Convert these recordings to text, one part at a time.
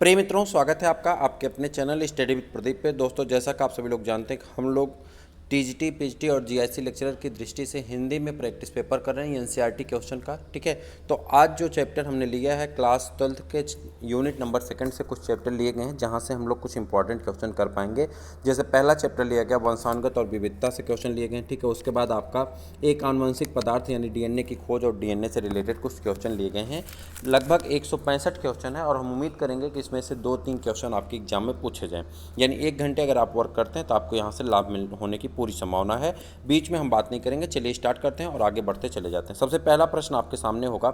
प्रिय मित्रों, स्वागत है आपका आपके अपने चैनल स्टडी विद प्रदीप पे। दोस्तों, जैसा कि आप सभी लोग जानते हैं कि हम लोग टीजीटी, पीजीटी और जीआईसी लेक्चरर की दृष्टि से हिंदी में प्रैक्टिस पेपर कर रहे हैं एनसीईआरटी क्वेश्चन का। ठीक है, तो आज जो चैप्टर हमने लिया है क्लास 12 के यूनिट नंबर 2 से कुछ चैप्टर लिए गए हैं, जहां से हम लोग कुछ इंपॉर्टेंट क्वेश्चन कर पाएंगे। जैसे पहला चैप्टर लिया गया वंशानुगत और विविधता से क्वेश्चन लिए गए हैं। ठीक है, उसके बाद आपका एक आनुवंशिक पदार्थ यानी डीएनए की खोज और डीएनए से रिलेटेड कुछ क्वेश्चन लिए गए हैं। लगभग 165 क्वेश्चन है और हम उम्मीद करेंगे कि इसमें से 2-3 क्वेश्चन आपके एग्जाम में पूछे जाएं। यानी 1 घंटे अगर आप वर्क करते हैं तो आपको यहाँ से लाभ होने की पूरी संभावना है। बीच में हम बात नहीं करेंगे। चलिए स्टार्ट करते हैं और आगे बढ़ते चले जाते हैं। सबसे पहला प्रश्न आपके सामने होगा,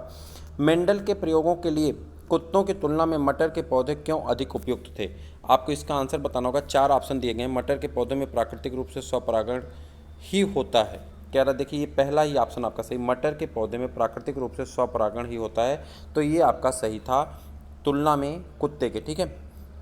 मेंडल के प्रयोगों के लिए कुत्तों की तुलना में मटर के पौधे क्यों अधिक उपयुक्त थे? आपको इसका आंसर बताना होगा। 4 ऑप्शन दिए गए हैं। मटर के पौधे में प्राकृतिक रूप से स्वपरागण ही होता है। कह रहा देखिए, ये पहला ही ऑप्शन आपका सही, मटर के पौधे में प्राकृतिक रूप से स्वपरागण ही होता है, तो ये आपका सही था, तुलना में कुत्ते के। ठीक है,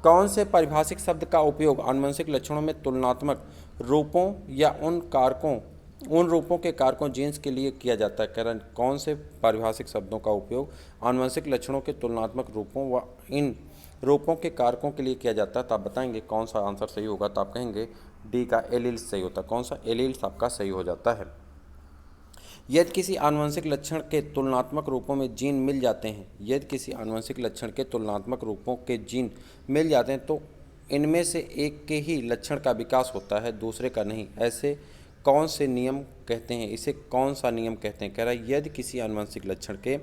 कौन से पारिभाषिक शब्द का उपयोग आनुवंशिक लक्षणों में तुलनात्मक रूपों या उन रूपों के कारकों जीन्स के लिए किया जाता है? कह रहा कौन से पारिभाषिक शब्दों का उपयोग आनुवंशिक लक्षणों के तुलनात्मक रूपों व इन रूपों के कारकों के लिए किया जाता है? तो आप बताएंगे कौन सा आंसर सही होगा। तो आप कहेंगे डी का एलील्स सही होता है। कौन सा? एलील्स आपका सही हो जाता है। यदि किसी आनुवंशिक लक्षण के तुलनात्मक रूपों में जीन मिल जाते हैं, यदि किसी आनुवंशिक लक्षण के तुलनात्मक रूपों के जीन मिल जाते हैं तो इनमें से एक के ही लक्षण का विकास होता है, दूसरे का नहीं। ऐसे कौन से नियम कहते हैं? इसे कौन सा नियम कहते हैं? कह रहा है यदि किसी आनुवंशिक लक्षण के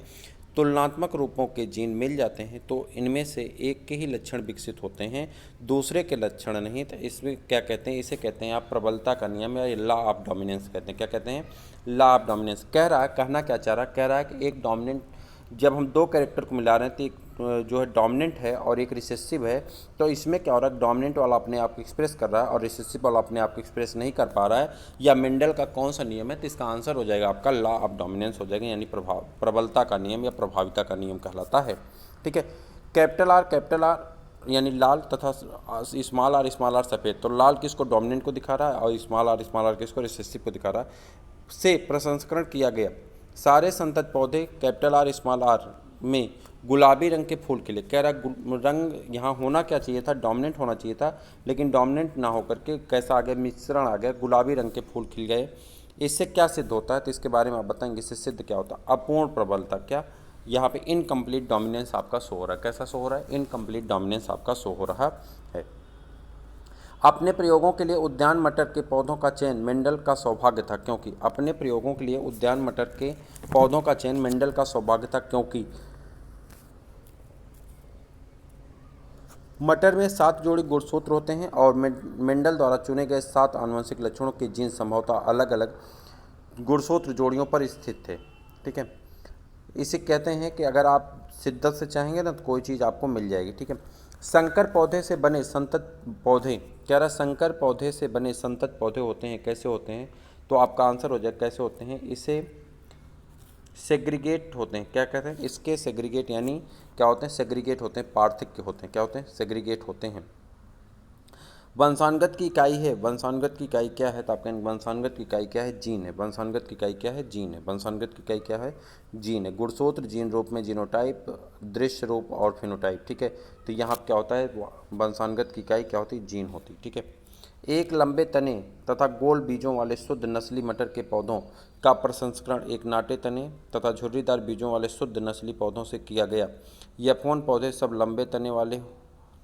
तुलनात्मक रूपों के जीन मिल जाते हैं तो इनमें से एक के ही लक्षण विकसित होते हैं, दूसरे के लक्षण नहीं। तो इसमें क्या कहते हैं? इसे कहते हैं आप प्रबलता का नियम या लॉ ऑफ डोमिनेंस कहते हैं। क्या कहते हैं? Law of dominance. कह रहा है, कहना क्या चाह रहा है? कह रहा है कि एक डोमिनेंट, जब हम दो कैरेक्टर को मिला रहे हैं तो एक जो है डोमिनेंट है और एक रिसेसिव है, तो इसमें क्या हो रहा है? डोमिनेंट वाला अपने आप को एक्सप्रेस कर रहा है और रिसेसिव वाला अपने आप को एक्सप्रेस नहीं कर पा रहा है। या मेंडल का कौन सा नियम है? तो इसका आंसर हो जाएगा आपका लॉ ऑफ डोमिनेंस हो जाएगा, यानी प्रबलता का नियम या प्रभाविता का नियम कहलाता है। ठीक है, कैपिटल आर यानी लाल तथा स्मॉल आर सफ़ेद। तो लाल किसको? डोमिनेंट को दिखा रहा है और स्मॉल आर किसको? रिसेसिव को दिखा रहा है। से प्रसंस्करण किया गया सारे संतत पौधे कैपिटल आर स्मॉल आर में गुलाबी रंग के फूल खिले। कह रहा रंग यहाँ होना क्या चाहिए था? डोमिनेंट होना चाहिए था, लेकिन डोमिनेंट ना होकर के कैसा आ गया? मिश्रण आ गया, गुलाबी रंग के फूल खिल गए। इससे क्या सिद्ध होता है? तो इसके बारे में आप बताएंगे। इससे सिद्ध क्या होता है? अपूर्ण प्रबलता। क्या? यहाँ पे इनकम्प्लीट डोमिनेंस आपका शो हो रहा है। कैसा शो हो रहा है? इनकम्प्लीट डोमिनेंस आपका शो हो रहा है। अपने प्रयोगों के लिए उद्यान मटर के पौधों का चयन मेंडल का सौभाग्य था, क्योंकि अपने प्रयोगों के लिए उद्यान मटर के पौधों का चयन मेंडल का सौभाग्य था, क्योंकि मटर में 7 जोड़ी गुणसूत्र होते हैं और मेंडल द्वारा चुने गए 7 आनुवंशिक लक्षणों के जीन संभवतः अलग अलग गुणसूत्र जोड़ियों पर स्थित थे। ठीक है, इसे कहते हैं कि अगर आप शिद्दत से चाहेंगे ना तो कोई चीज़ आपको मिल जाएगी। ठीक है, संकर पौधे से बने संतत पौधे। कह रहा संकर पौधे से बने संतत पौधे होते हैं। कैसे होते हैं? तो आपका आंसर हो जाए कैसे होते हैं? इसे सेग्रीगेट होते हैं। क्या कहते हैं? इसके सेग्रीगेट यानी क्या होते हैं? सेग्रीगेट होते हैं, पार्थक्य होते हैं। क्या होते हैं? सेग्रीगेट होते हैं। वंशानुगत की इकाई है। वंशानुगत की इकाई क्या है? तो आप कहेंगे वंशानुगत की इकाई क्या है? जीन है। वंशानुगत की इकाई क्या है? जीन है। वंशानुगत की इकाई क्या है? जीन है। गुणसूत्र जीन रूप में जीनोटाइप, दृश्य रूप और फिनोटाइप। ठीक है, तो यहाँ क्या होता है? वंशानुगत की इकाई क्या होती है? जीन होती। ठीक है, एक लंबे तने तथा गोल बीजों वाले शुद्ध नस्ली मटर के पौधों का प्रसंस्करण एक नाटे तने तथा झुर्रीदार बीजों वाले शुद्ध नस्ली पौधों से किया गया। यफोन पौधे सब लंबे तने वाले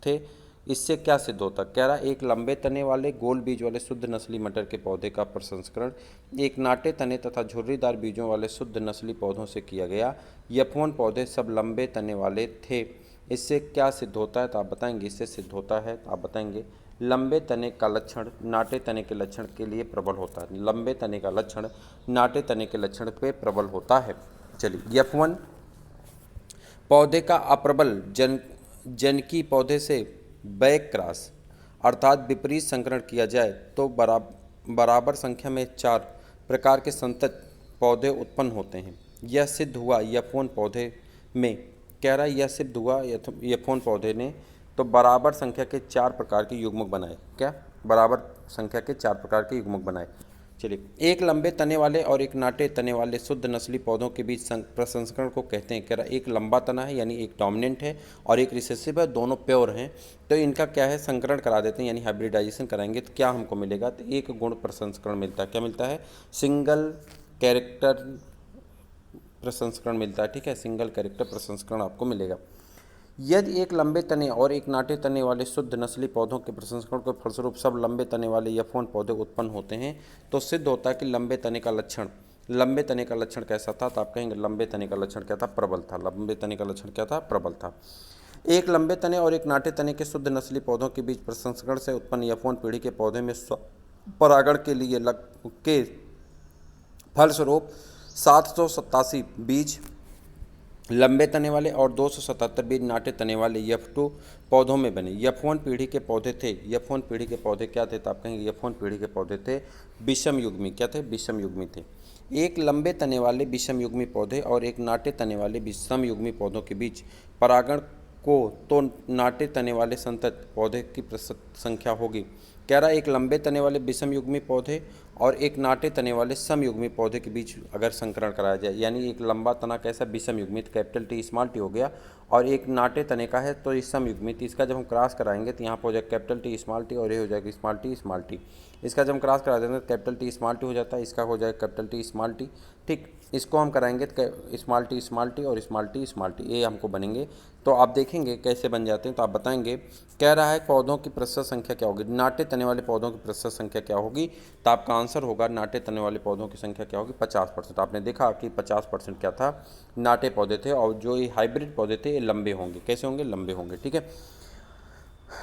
थे। इससे क्या सिद्ध होता? कह रहा एक लंबे तने वाले गोल बीज वाले शुद्ध नस्ली मटर के पौधे का प्रसंस्करण एक नाटे तने तथा झुर्रीदार बीजों वाले शुद्ध नस्ली पौधों से किया गया। यफोन पौधे सब लंबे तने वाले थे। इससे क्या सिद्ध होता है? तो आप बताएंगे। इससे सिद्ध होता है, तो आप बताएंगे लंबे तने का लक्षण नाटे तने के लक्षण के लिए प्रबल होता है। लंबे तने का लक्षण नाटे तने के लक्षण पे प्रबल होता है। चलिए, F1 पौधे का अप्रबल जनकी पौधे से बैक क्रॉस अर्थात विपरीत संकरण किया जाए तो बराबर संख्या में 4 प्रकार के संतत पौधे उत्पन्न होते हैं। यह सिद्ध हुआ F1 पौधे में। कह रहा है यह सिद्ध हुआ F1 पौधे ने तो बराबर संख्या के 4 प्रकार के युग्मक बनाए। क्या? बराबर संख्या के 4 प्रकार के युग्मक बनाए। चलिए, एक लंबे तने वाले और एक नाटे तने वाले शुद्ध नस्ली पौधों के बीच प्रसंस्करण को कहते हैं। कह रहा एक लंबा तना है यानी एक डोमिनेंट है और एक रिसेसिव है, दोनों प्योर हैं, तो इनका क्या है संकरण करा देते हैं यानी हाइब्रिडाइजेशन कराएंगे तो क्या हमको मिलेगा, तो एक गुण प्रसंस्करण मिलता है। क्या मिलता है, सिंगल कैरेक्टर प्रसंस्करण मिलता है। ठीक है, सिंगल कैरेक्टर प्रसंस्करण आपको मिलेगा। यदि एक लंबे तने और एक नाटे तने वाले शुद्ध नस्ली पौधों के प्रसंस्करण के फलस्वरूप सब लंबे तने वाले यफोन पौधे उत्पन्न होते हैं तो सिद्ध होता है कि लंबे तने का लक्षण कैसा था, तो आप कहेंगे लंबे तने का लक्षण क्या था, प्रबल था। लंबे तने का लक्षण क्या था, प्रबल था। एक लंबे तने और एक नाटे तने के शुद्ध नस्ली पौधों के बीच प्रसंस्करण से उत्पन्न यफोन पीढ़ी के पौधे में परागण के लिए के फलस्वरूप 787 बीज लंबे तने वाले और 277 बीज नाटे तने वाले F2 पौधों में बने। F1 पीढ़ी के पौधे थे। F1 पीढ़ी के पौधे क्या थे, तो आप कहेंगे F1 पीढ़ी के पौधे थे विषम युग्मी। क्या थे, विषम युग्मी थे। एक लंबे तने वाले विषम युग्मी पौधे और एक नाटे तने वाले विषम युग्मी पौधों के बीच परागण को तो नाटे तने वाले संतत पौधे की संख्या होगी। कह रहा एक लंबे तने वाले विषम युग्मी पौधे और एक नाटे तने वाले समयुग्मी पौधे के बीच अगर संकरण कराया जाए, यानी एक लंबा तना कैसा विषम युग्मित कैपिटल टी स्मॉल टी हो गया और एक नाटे तने का है तो ये समयुग्मित, इसका जब हम क्रॉस कराएंगे तो यहाँ पर हो जाएगा कैपिटल टी स्मॉल टी और ये हो जाएगा स्मॉल टी। इसका जब हम क्रॉस करा देंगे तो कैपिटल टी स्मॉल टी हो जाता है, इसका हो जाएगा कैपिटल टी स्मॉल टी। ठीक, इसको हम कराएंगे तो स्मॉल टी और स्मॉल टी ये हमको बनेंगे। तो आप देखेंगे कैसे बन जाते हैं, तो आप बताएंगे। कह रहा है पौधों की प्रतिशत संख्या क्या होगी, नाटे तने वाले पौधों की प्रतिशत संख्या क्या होगी, तो आपका आंसर होगा नाटे तने वाले पौधों की संख्या क्या होगी, 50%। आपने देखा कि 50% क्या था, नाटे पौधे थे और जो ये हाइब्रिड पौधे थे ये लंबे होंगे। कैसे होंगे, लंबे होंगे। ठीक है,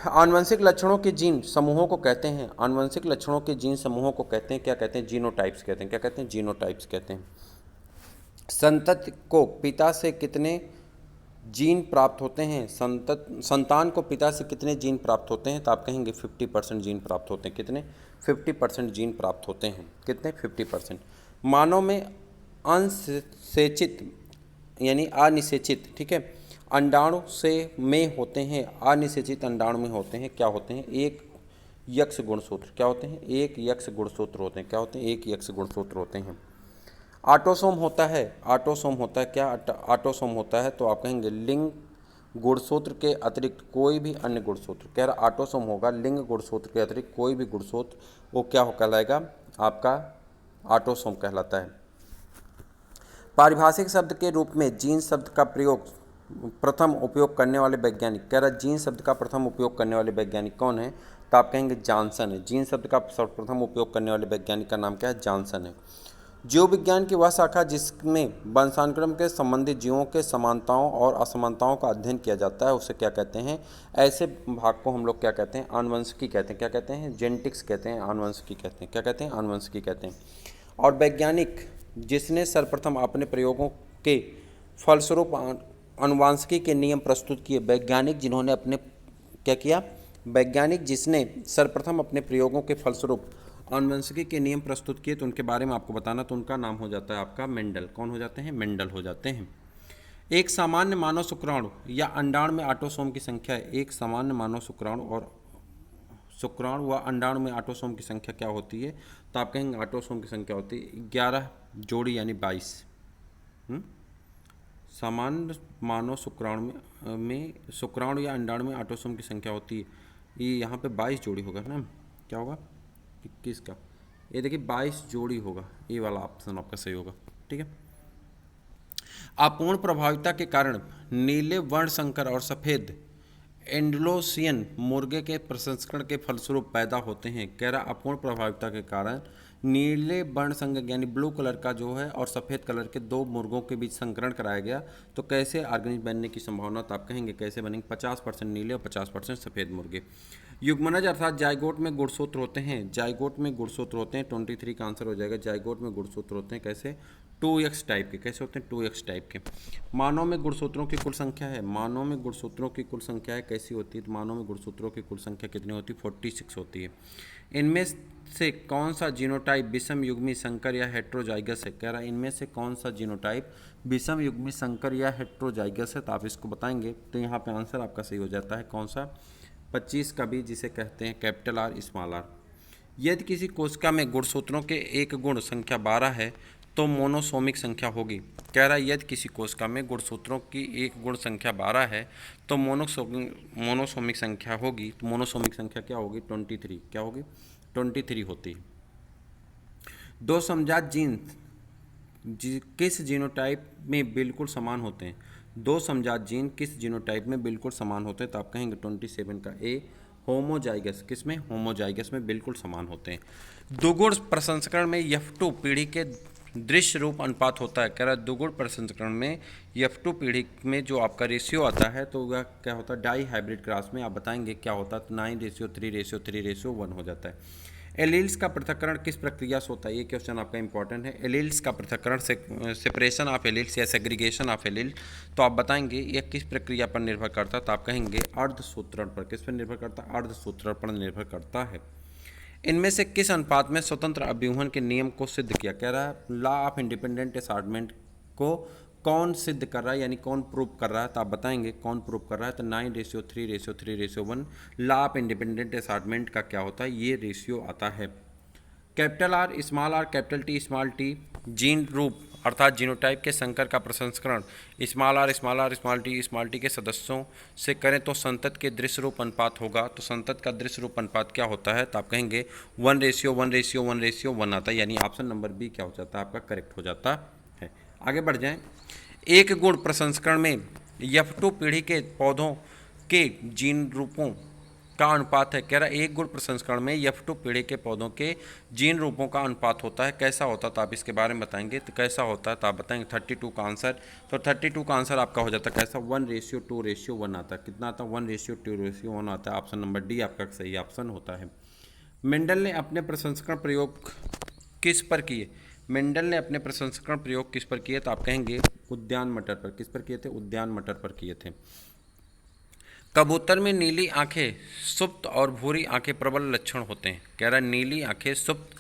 आनुवंशिक लक्षणों के जीन समूहों को कहते हैं, आनुवंशिक लक्षणों के जीन समूहों को कहते हैं, क्या कहते हैं, जीनोटाइप्स कहते हैं। क्या कहते हैं, जीनोटाइप्स कहते हैं। संतति को पिता से कितने जीन प्राप्त होते हैं, संतान को पिता से कितने जीन प्राप्त होते हैं, तो आप कहेंगे 50% जीन प्राप्त होते हैं। कितने, 50% जीन प्राप्त होते हैं। कितने, 50%। मानव में अनिषेचित यानी अनिषेचित, ठीक है, अंडाणु से में होते हैं, अनिषेचित अंडाणु में होते हैं, क्या होते हैं, एक यक्ष गुणसूत्र। क्या होते हैं, एक यक्ष गुणसूत्र होते हैं। क्या होते हैं, एक यक्ष गुणसूत्र होते हैं। ऑटोसोम होता है, ऑटोसोम होता है, क्या ऑटोसोम होता है, तो आप कहेंगे लिंग गुणसूत्र के अतिरिक्त कोई भी अन्य गुणसूत्र। कह रहा ऑटोसोम होगा लिंग गुणसूत्र के अतिरिक्त कोई भी गुणसूत्र, वो क्या हो कहलाएगा, आपका ऑटोसोम कहलाता है। पारिभाषिक शब्द के रूप में जीन शब्द का प्रथम उपयोग करने वाले वैज्ञानिक, कह रहा जीन शब्द का प्रथम उपयोग करने वाले वैज्ञानिक कौन है, तो आप कहेंगे जॉनसन है। जीन शब्द का सर्वप्रथम उपयोग करने वाले वैज्ञानिक का नाम क्या है, जॉनसन है। जीव विज्ञान की वह शाखा जिसमें वंशानुक्रम के संबंधित जीवों के समानताओं और असमानताओं का अध्ययन किया जाता है उसे क्या कहते हैं, ऐसे भाग को हम लोग क्या कहते हैं, आनुवंशिकी कहते हैं। क्या कहते हैं, जेनेटिक्स कहते हैं, आनुवंशिकी कहते हैं। क्या कहते हैं, आनुवंशिकी कहते हैं। और वैज्ञानिक जिसने सर्वप्रथम अपने प्रयोगों के फलस्वरूप आनुवंशिकी के नियम प्रस्तुत किए, वैज्ञानिक जिन्होंने अपने क्या किया, वैज्ञानिक जिसने सर्वप्रथम अपने प्रयोगों के फलस्वरूप आनुवंशिकी के नियम प्रस्तुत किए, तो उनके बारे में आपको बताना, तो उनका नाम हो जाता है आपका मेंडल। कौन हो जाते हैं, मेंडल हो जाते हैं। एक सामान्य मानव शुक्राणु या अंडाणु में ऑटोसोम की संख्या है, एक सामान्य मानव शुक्राणु और शुक्राणु व अंडाणु में ऑटोसोम की संख्या क्या होती है, तो आप कहेंगे ऑटोसोम की संख्या होती है 11 जोड़ी यानी 22। सामान्य मानव शुक्राणु में शुक्राणु या अंडाणु में ऑटोसोम की संख्या होती है, ये यहाँ पे 22 जोड़ी होगा ना, क्या होगा 21 का, ये देखिए 22 जोड़ी होगा, ये वाला ऑप्शन आपका सही होगा। ठीक है, अपूर्ण प्रभाविता के कारण नीले वर्ण संकर और सफ़ेद एंडलोसियन मुर्गे के प्रसंस्करण के फलस्वरूप पैदा होते हैं। कह रहा अपूर्ण प्रभाविता के कारण नीले वर्ण संकर यानी ब्लू कलर का जो है और सफ़ेद कलर के दो मुर्गों के बीच संकरण कराया गया, तो कैसे ऑर्गेनिज्म बनने की संभावना, तो आप कहेंगे कैसे बनेंगे, 50% नीले और 50% सफ़ेद मुर्गे। युग्मनज अर्थात जाइगोट में गुणसूत्र होते हैं, जाइगोट में गुणसूत्र होते हैं, 23 का आंसर हो जाएगा। जाइगोट में गुणसूत्र होते हैं कैसे, 2x टाइप के। कैसे होते हैं, 2x टाइप के। मानव में गुणसूत्रों की कुल संख्या है, मानव में गुणसूत्रों की कुल संख्या है कैसी होती है, तो मानव में गुणसूत्रों की कुल संख्या कितनी होती है, 46 होती है। इनमें से कौन सा जीनोटाइप विषम युग्मी संकर या हेट्रोजाइगस है, कह रहा है इनमें से कौन सा जीनोटाइप विषम युग्मी संकर या हेट्रोजाइगस है, तो आप इसको बताएंगे, तो यहाँ पे आंसर आपका सही हो जाता है कौन सा, 25 का भी, जिसे कहते हैं कैपिटल आर स्मॉल आर। यदि किसी कोशिका में गुणसूत्रों के एक गुण संख्या 12 है तो मोनोसोमिक संख्या होगी। कह रहा है यदि किसी कोशिका में गुणसूत्रों की एक गुण संख्या 12 है तो मोनोसोमिक संख्या होगी। तो मोनोसोमिक संख्या क्या होगी? 23। क्या होगी? 23 होती है। दो समजात जीन किस जीनोटाइप में बिल्कुल समान होते हैं? दो समजात जीन किस जीनोटाइप में बिल्कुल समान होते हैं? तो आप कहेंगे 27 का ए, होमोजाइगस। किस में? होमोजाइगस में बिल्कुल समान होते हैं। दुगुण प्रसंस्करण में F2 पीढ़ी के दृश्य रूप अनुपात होता है। कह रहा है दुगुण प्रसंस्करण में F2 पीढ़ी में जो आपका रेशियो आता है तो वह क्या होता है? डाई हाइब्रिड क्रॉस में आप बताएंगे क्या होता है? तो 9:3:3:1 हो जाता है। एलील्स का पृथक्करण किस प्रक्रिया से होता है? ये क्वेश्चन आपका इंपॉर्टेंट है। एलील्स का पृथक्करण से सेपरेशन ऑफ एलील्स या सेग्रीगेशन ऑफ एलील, तो आप बताएंगे यह किस प्रक्रिया पर निर्भर करता है? तो आप कहेंगे अर्धसूत्रण पर। किस पर निर्भर करता है? अर्धसूत्रण पर निर्भर करता है। इनमें से किस अनुपात में स्वतंत्र अभिवहन के नियम को सिद्ध किया? कह रहा है लॉ ऑफ इंडिपेंडेंट असॉर्टमेंट को कौन सिद्ध कर रहा है, यानी कौन प्रूव कर रहा है? तो आप बताएंगे कौन प्रूव कर रहा है? तो 9:3:3:1 लॉ ऑफ इंडिपेंडेंट असॉर्टमेंट का क्या होता है? ये रेशियो आता है। Capital R capital T small T gene रूप अर्थात जीनोटाइप के संकर का प्रसंस्करण स्मॉल टी के सदस्यों से करें तो संतत के दृश्य रूप अनुपात होगा। तो संतत का दृश्य रूप अनुपात क्या होता है? तो आप कहेंगे 1:1:1:1 आता है, यानी ऑप्शन नंबर बी क्या हो जाता है? आपका करेक्ट हो जाता है। आगे बढ़ जाएं। एक गुण प्रसंस्करण में F2 पीढ़ी के पौधों के जीन रूपों का अनुपात है। कह रहा है एक गुण प्रसंस्करण में F2 पीढ़ी के पौधों के जीन रूपों का अनुपात होता है। कैसा होता है? तो आप इसके बारे में बताएंगे। तो कैसा होता है? तो आप बताएंगे 32 का आंसर। तो 32 का आंसर आपका हो जाता है कैसा? 1:2:1 आता है। कितना आता है? 1:2:1 आता है। ऑप्शन नंबर डी आपका सही ऑप्शन होता है। मेंडल ने अपने प्रसंस्करण प्रयोग किस पर किए? मेंडल ने अपने प्रसंस्करण प्रयोग किस पर किए? तो आप कहेंगे उद्यान मटर पर। किस पर किए थे? उद्यान मटर पर किए थे। कबूतर में नीली आंखें सुप्त और भूरी आंखें प्रबल लक्षण होते हैं। कह रहा है नीली आंखें सुप्त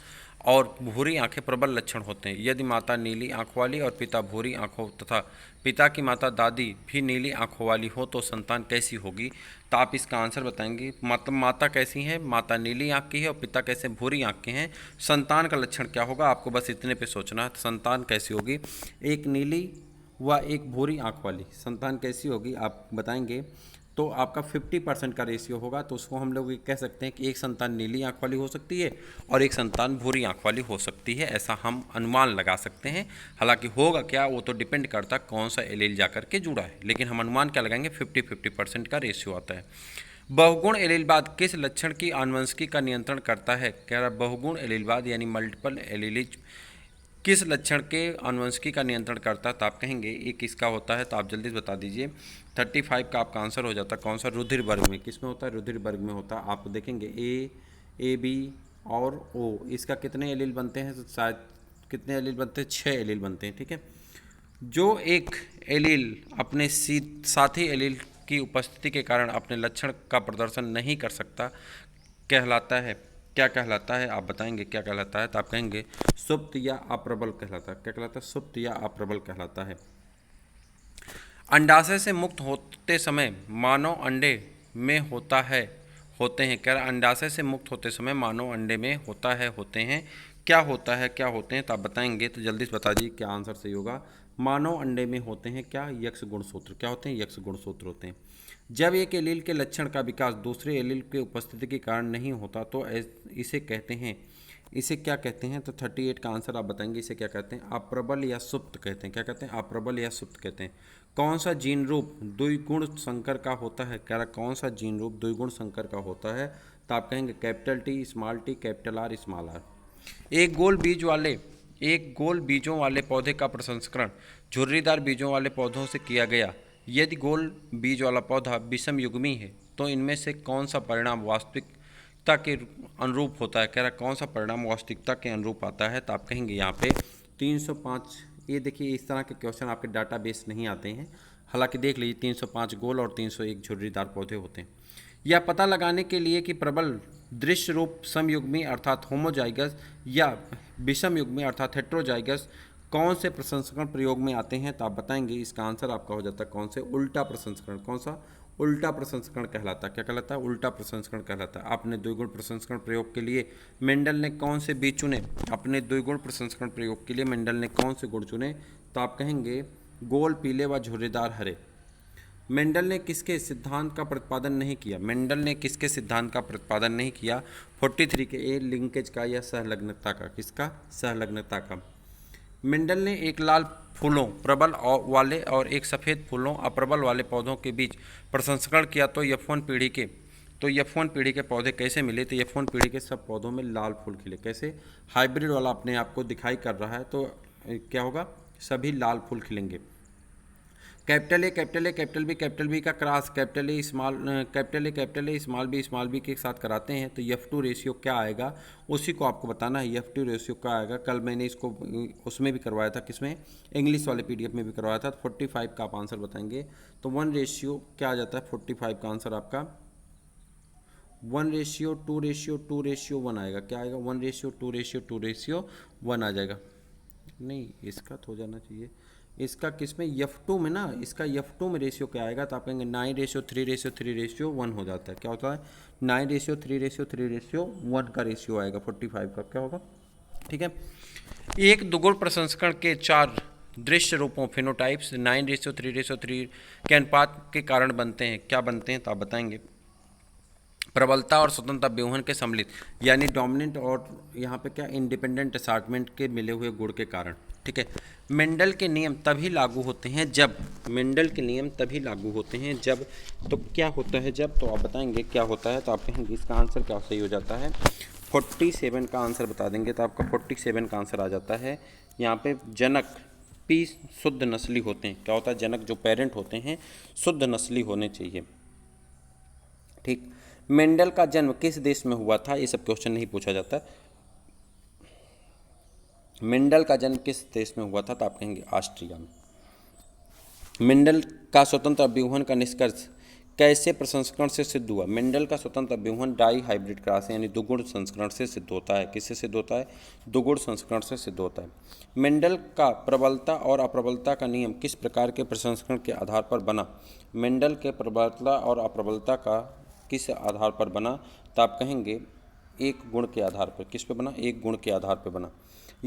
और भूरी आंखें प्रबल लक्षण होते हैं। यदि माता नीली आंखों वाली और पिता भूरी आंखों तथा पिता की माता दादी भी नीली आंखों वाली हो तो संतान कैसी होगी? तो आप इसका आंसर बताएंगे। मतलब माता कैसी है? माता नीली आंख की है और पिता कैसे? भूरी आंख के हैं। संतान का लक्षण क्या होगा? आपको बस इतने पे सोचना है। संतान कैसी होगी? एक नीली व एक भूरी आंख वाली संतान कैसी होगी? आप बताएंगे। तो आपका 50% का रेशियो होगा। तो उसको हम लोग कह सकते हैं कि एक संतान नीली आंख वाली हो सकती है और एक संतान भूरी आंख वाली हो सकती है, ऐसा हम अनुमान लगा सकते हैं। हालांकि होगा क्या वो तो डिपेंड करता कौन सा एलील जाकर के जुड़ा है, लेकिन हम अनुमान क्या लगाएंगे? 50-50% का रेशियो आता है। बहुगुण एलीलवाद किस लक्षण की आनुवंशिकी का नियंत्रण करता है? कह रहा है बहुगुण एलीलवाद यानी मल्टीपल एलीलिज्म किस लक्षण के आनुवंशिकी का नियंत्रण करता है? तो आप कहेंगे एक किसका होता है? तो आप जल्दी से बता दीजिए। 35 का आपका आंसर हो जाता है कौन सा? रुधिर वर्ग में। किस में होता है? रुधिर वर्ग में होता है। आप देखेंगे ए बी और ओ, इसका कितने एलील बनते हैं? तो शायद कितने एलील बनते हैं? 6 एलील बनते हैं। ठीक है। जो एक एलील अपने साथी एलील की उपस्थिति के कारण अपने लक्षण का प्रदर्शन नहीं कर सकता कहलाता है, क्या कहलाता है? आप बताएंगे क्या कहलाता है? तो आप कहेंगे सुप्त या अप्रबल कहलाता है। क्या कहलाता है? सुप्त या अप्रबल कहलाता है। अंडाशय से मुक्त होते समय मानव अंडे में होते हैं। कह रहा अंडाशय से मुक्त होते समय मानव अंडे में होते हैं। क्या होता है? क्या होते हैं? तो आप बताएंगे। तो जल्दी से बता दीजिए क्या आंसर सही होगा। मानव अंडे में होते हैं क्या? यक्ष गुणसूत्र। क्या होते हैं? यक्ष गुणसूत्र होते हैं। जब एक एलील के लक्षण का विकास दूसरे एलील के उपस्थिति के कारण नहीं होता तो इसे कहते हैं, इसे क्या कहते हैं? तो 38 का आंसर आप बताएंगे। इसे क्या कहते हैं? अप्रबल या सुप्त कहते हैं। क्या कहते हैं? अप्रबल या सुप्त कहते हैं। कौन सा जीन रूप द्विगुण संकर का होता है? कह रहा कौन सा जीन रूप द्विगुण संकर का होता है? तो आप कहेंगे capital T, capital R, small R. एक गोल बीजों वाले पौधे का प्रसंस्करण झुर्रीदार बीजों वाले पौधों से किया गया। यदि गोल बीज वाला पौधा विषमयुग्मी है तो इनमें से कौन सा परिणाम वास्तविकता के अनुरूप होता है? कह रहा कौन सा परिणाम वास्तविकता के अनुरूप आता है? तो आप कहेंगे यहाँ पे 305। ये देखिए इस तरह के क्वेश्चन आपके डाटाबेस नहीं आते हैं। हालांकि देख लीजिए 305 गोल और 301 झुर्रीदार पौधे होते हैं। यह पता लगाने के लिए कि प्रबल दृश्य रूप समयुग्मी अर्थात होमोजाइगस या विषमयुग्मी अर्थात हेट्रोजाइगस कौन से प्रसंस्करण प्रयोग में आते हैं? तो आप बताएंगे। इसका आंसर आपका हो जाता है कौन से? उल्टा प्रसंस्करण। कौन सा? उल्टा प्रसंस्करण कहलाता है। क्या कहलाता है? उल्टा प्रसंस्करण कहलाता है। अपने द्विगुण प्रसंस्करण प्रयोग के लिए मेंडल ने कौन से बीज चुने? अपने द्विगुण प्रसंस्करण प्रयोग के लिए मेंडल ने कौन से गुण चुने? तो आप कहेंगे गोल, पीले व झुर्रीदार हरे। मेंडल ने किसके सिद्धांत का प्रतिपादन नहीं किया? मेंडल ने किसके सिद्धांत का प्रतिपादन नहीं किया? 43 के ए लिंकेज का या सहलग्नता का। किसका? सहलग्नता का। मेंडल ने एक लाल फूलों प्रबल वाले और एक सफ़ेद फूलों अप्रबल वाले पौधों के बीच प्रसंस्करण किया तो F1 पीढ़ी के पौधे कैसे मिले? तो F1 पीढ़ी के सब पौधों में लाल फूल खिले। कैसे? हाइब्रिड वाला अपने आप को दिखाई कर रहा है तो क्या होगा? सभी लाल फूल खिलेंगे। कैपिटल ए, कैपिटल बी का cross capital A, small B के साथ कराते हैं तो F2 रेशियो क्या आएगा उसी को आपको बताना है। F2 रेशियो क्या आएगा? कल मैंने इसको उसमें भी करवाया था, किसमें? इंग्लिश वाले PDF में भी करवाया था। 45 का आप आंसर बताएंगे तो 1 रेशियो क्या आ जाता है? 45 का आंसर आपका 1:2:1 आएगा। क्या आएगा? 1:2:2 आ जाएगा। नहीं, इसका तो हो जाना चाहिए। इसका किस में? F2 में ना। इसका F2 में रेशियो क्या आएगा? तो आप कहेंगे 9:3:3:1 हो जाता है। क्या होता है? 9:3:3:1 का रेशियो आएगा 45 का। क्या होगा? ठीक है। एक दुगुण प्रसंस्करण के 4 दृश्य रूपों फिनोटाइप्स 9:3:3 के अनुपात के कारण बनते हैं। क्या बनते हैं? तो आप बताएंगे प्रबलता और स्वतंत्रता व्यूहन के सम्मिलित, यानी डोमिनेंट और यहाँ पे क्या इंडिपेंडेंट असार्टमेंट के मिले हुए गुण के कारण। ठीक है। मेंडल के नियम तभी लागू होते हैं जब तो क्या होता है जब? तो आप बताएंगे क्या होता है। तो आप कहेंगे इसका आंसर क्या सही हो जाता है? 47 का आंसर बता देंगे तो आपका 47 का आंसर आ जाता है। यहाँ पे जनक पी शुद्ध नस्ली होते हैं। क्या होता है? जनक जो पेरेंट होते हैं शुद्ध नस्ली होने चाहिए। ठीक। मेंडल का जन्म किस देश में हुआ था? ये सब क्वेश्चन नहीं पूछा जाता। मेंडल का जन्म किस देश में हुआ था? तो आप कहेंगे ऑस्ट्रिया में। मेंडल का स्वतंत्र अभ्यूहन का निष्कर्ष कैसे प्रसंस्करण से सिद्ध हुआ? मेंडल का स्वतंत्र अभ्यूहन डाई हाइब्रिड क्रॉस यानी दुगुण संस्करण से सिद्ध होता है। किससे सिद्ध होता है? दुगुण संस्करण से सिद्ध होता है। मेंडल का प्रबलता और अप्रबलता का नियम किस प्रकार के प्रसंस्करण के आधार पर बना? मेंडल के प्रबलता और अप्रबलता का किस आधार पर बना? तो आप कहेंगे एक गुण के आधार पर। किस पे बना? एक गुण के आधार पर बना।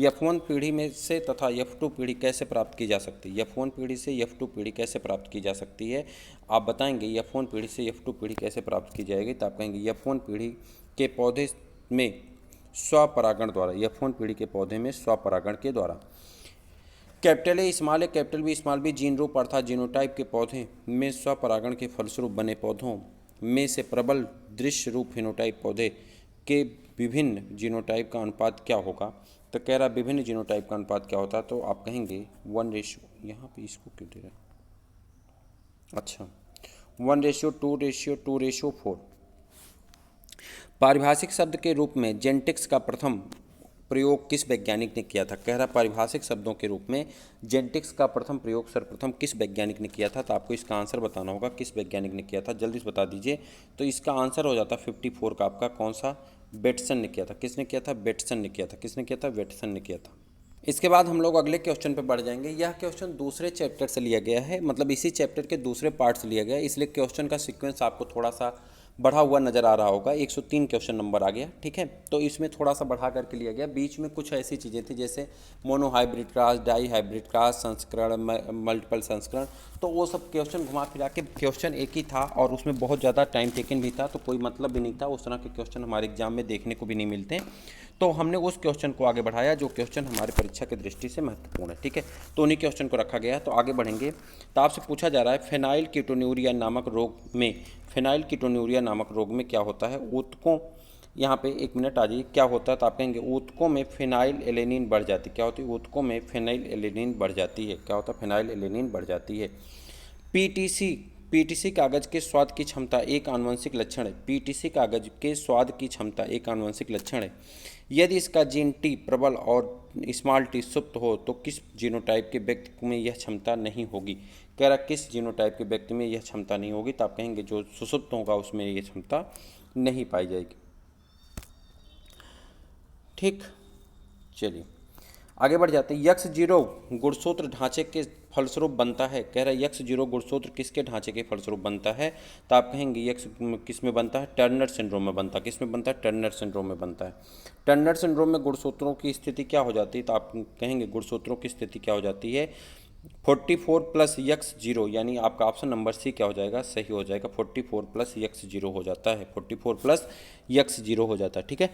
F1 पीढ़ी में से तथा F2 पीढ़ी कैसे प्राप्त की जा सकती है? F1 पीढ़ी से F2 पीढ़ी कैसे प्राप्त की जा सकती है? आप बताएंगे F1 पीढ़ी से F2 पीढ़ी कैसे प्राप्त की जाएगी? तो आप कहेंगे F1 पीढ़ी के पौधे में स्वपरागण द्वारा। F1 पीढ़ी के पौधे में स्वपरागण के द्वारा। Capital A, capital B gene रूप अर्थात जीनोटाइप के पौधे में स्वपरागण के फलस्वरूप बने पौधों में से प्रबल दृश्य रूप फिनोटाइप पौधे के विभिन्न जीनोटाइप का अनुपात क्या होगा? तो कह रहा विभिन्न जीनोटाइप का अनुपात क्या होता है? तो आप कहेंगे 1 यहाँ पे इसको क्यों दे रहा है? अच्छा, 1:2:4। पारिभाषिक शब्द के रूप में जेनेटिक्स का प्रथम प्रयोग किस वैज्ञानिक ने किया था? कह रहा पारिभाषिक शब्दों के रूप में जेनेटिक्स का प्रथम प्रयोग सर्वप्रथम किस वैज्ञानिक ने किया था? तो आपको इसका आंसर बताना होगा किस वैज्ञानिक ने किया था। जल्दी से बता दीजिए। तो इसका आंसर हो जाता 54 का आपका। कौन सा? बेटसन ने किया था। किसने किया था? बेटसन ने किया था। किसने किया था? बेटसन ने किया था। इसके बाद हम लोग अगले क्वेश्चन पे बढ़ जाएंगे। यह क्वेश्चन दूसरे चैप्टर से लिया गया है, मतलब इसी चैप्टर के दूसरे पार्ट से लिया गया है, इसलिए क्वेश्चन का सीक्वेंस आपको थोड़ा सा बढ़ा हुआ नज़र आ रहा होगा। 103 क्वेश्चन नंबर आ गया। ठीक है। तो इसमें थोड़ा सा बढ़ा करके लिया गया। बीच में कुछ ऐसी चीज़ें थी जैसे monohybrid cross, dihybrid cross, संस्करण, मल्टीपल संस्करण, तो वो सब क्वेश्चन घुमा फिरा के क्वेश्चन एक ही था और उसमें बहुत ज़्यादा टाइम टेकन भी था, तो कोई मतलब भी नहीं था। उस तरह के क्वेश्चन हमारे एग्जाम में देखने को भी नहीं मिलते हैं, तो हमने उस क्वेश्चन को आगे बढ़ाया जो क्वेश्चन हमारी परीक्षा की दृष्टि से महत्वपूर्ण है। ठीक है। तो उन्हीं क्वेश्चन को रखा गया है। तो आगे बढ़ेंगे। तो आपसे पूछा जा रहा है फेनाइल कीटोन्यूरिया नामक रोग में क्या होता है? ऊतकों, यहाँ पे 1 मिनट आ जाइए, क्या होता है? तो आप कहेंगे ऊतकों में फिनाइल एलेनिन बढ़ जाती है। क्या होती है? ऊतकों में फिनाइल एलेनिन बढ़ जाती है। क्या होता है? फिनाइल एलेनिन बढ़ जाती है। पीटीसी कागज के स्वाद की क्षमता एक आनुवंशिक लक्षण है। पीटीसी कागज के स्वाद की क्षमता एक आनुवंशिक लक्षण है। यदि इसका जीन टी प्रबल और स्मॉल टी सुप्त हो तो किस जीनोटाइप के व्यक्ति में यह क्षमता नहीं होगी? कह रहा किस जीनोटाइप के व्यक्ति में यह क्षमता नहीं होगी? तो आप कहेंगे जो सुसुप्त होगा उसमें यह क्षमता नहीं पाई जाएगी। ठीक, चलिए आगे बढ़ जाते हैं। यक्स जीरो गुणसूत्र ढांचे के फलस्वरूप बनता है, कह रहा है यक्स जीरो गुणसूत्र किसके ढांचे के फलस्वरूप बनता है, तो आप कहेंगे यक्स किस में बनता है, टर्नर सिंड्रोम में बनता है। किस में बनता है, टर्नर सिंड्रोम में बनता है। टर्नर सिंड्रोम में गुणसूत्रों की स्थिति क्या हो जाती है, तो आप कहेंगे गुणसूत्रों की स्थिति क्या हो जाती है, 44 प्लस यक्स जीरो, यानी आपका ऑप्शन नंबर सी क्या हो जाएगा, सही हो जाएगा। 44 प्लस यक्स जीरो हो जाता है, 44 प्लस यक्स जीरो हो जाता है। ठीक है,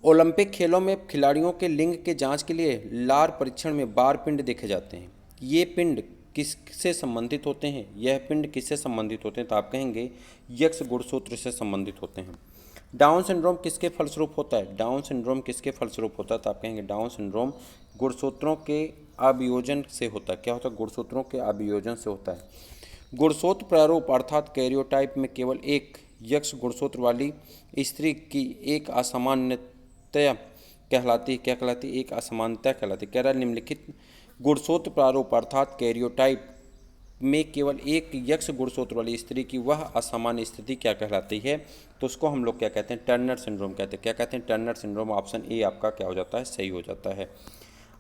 ओलंपिक खेलों में खिलाड़ियों के लिंग के जांच के लिए लार परीक्षण में बार पिंड देखे जाते हैं। ये पिंड किससे संबंधित होते हैं, यह पिंड किससे संबंधित होते हैं, तो आप कहेंगे यक्स गुणसूत्र से संबंधित होते हैं। डाउन सिंड्रोम किसके फलस्वरूप होता है, डाउन सिंड्रोम किसके फलस्वरूप होता है, तो आप कहेंगे डाउन सिंड्रोम गुणसूत्रों के अभियोजन से होता है। क्या होता है, गुणसूत्रों के अभियोजन से होता है। गुणसूत्र प्रारूप अर्थात कैरियोटाइप में केवल एक यक्स गुणसूत्र वाली स्त्री की एक असामान्यता कहलाती है, क्या कहलाती है, एक असमानता कहलाती है। कह रहा है निम्नलिखित गुणसूत्र प्रारूप अर्थात कैरियोटाइप में केवल एक यक्स गुणसूत्र वाली स्त्री की वह असामान्य स्थिति क्या कहलाती है, तो उसको हम लोग क्या कहते हैं, टर्नर सिंड्रोम कहते हैं। क्या कहते हैं, टर्नर सिंड्रोम। ऑप्शन ए आपका क्या हो जाता है, सही हो जाता है।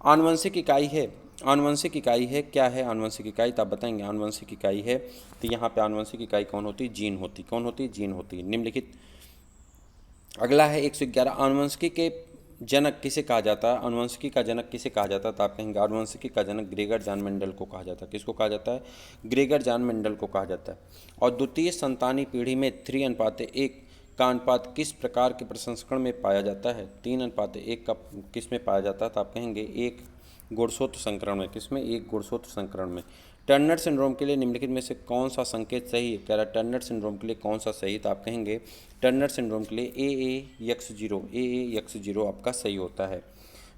आनुवंशिक इकाई है, आनुवंशिक इकाई है, क्या है आनुवंशिक इकाई, तो आप बताएंगे आनुवंशिक इकाई है, तो यहाँ पे आनुवंशिक इकाई कौन होती है, जीन होती। कौन होती है, जीन होती है। निम्नलिखित अगला है 111, आनुवंशिकी के जनक किसे कहा जाता है, आनुवंशिकी का जनक किसे कहा जाता है, तो आप कहेंगे आनुवंशिकी का जनक ग्रेगर जॉन मेंडल को कहा जाता है। किसको कहा जाता है, ग्रेगर जॉन मेंडल को कहा जाता है। और द्वितीय संतानी पीढ़ी में 3:1 का अनुपात किस प्रकार के प्रसंस्करण में पाया जाता है, 3:1 का किस में पाया जाता है, तो आप कहेंगे एक गुणसूत्र संकरण में। किस में, एक गुणसूत्र संकरण में। टर्नर सिंड्रोम के लिए निम्नलिखित में से कौन सा संकेत सही है, कह रहा टर्नर सिंड्रोम के लिए कौन सा सही, तो आप कहेंगे टर्नर सिंड्रोम के लिए ए यक्स जीरो आपका सही होता है।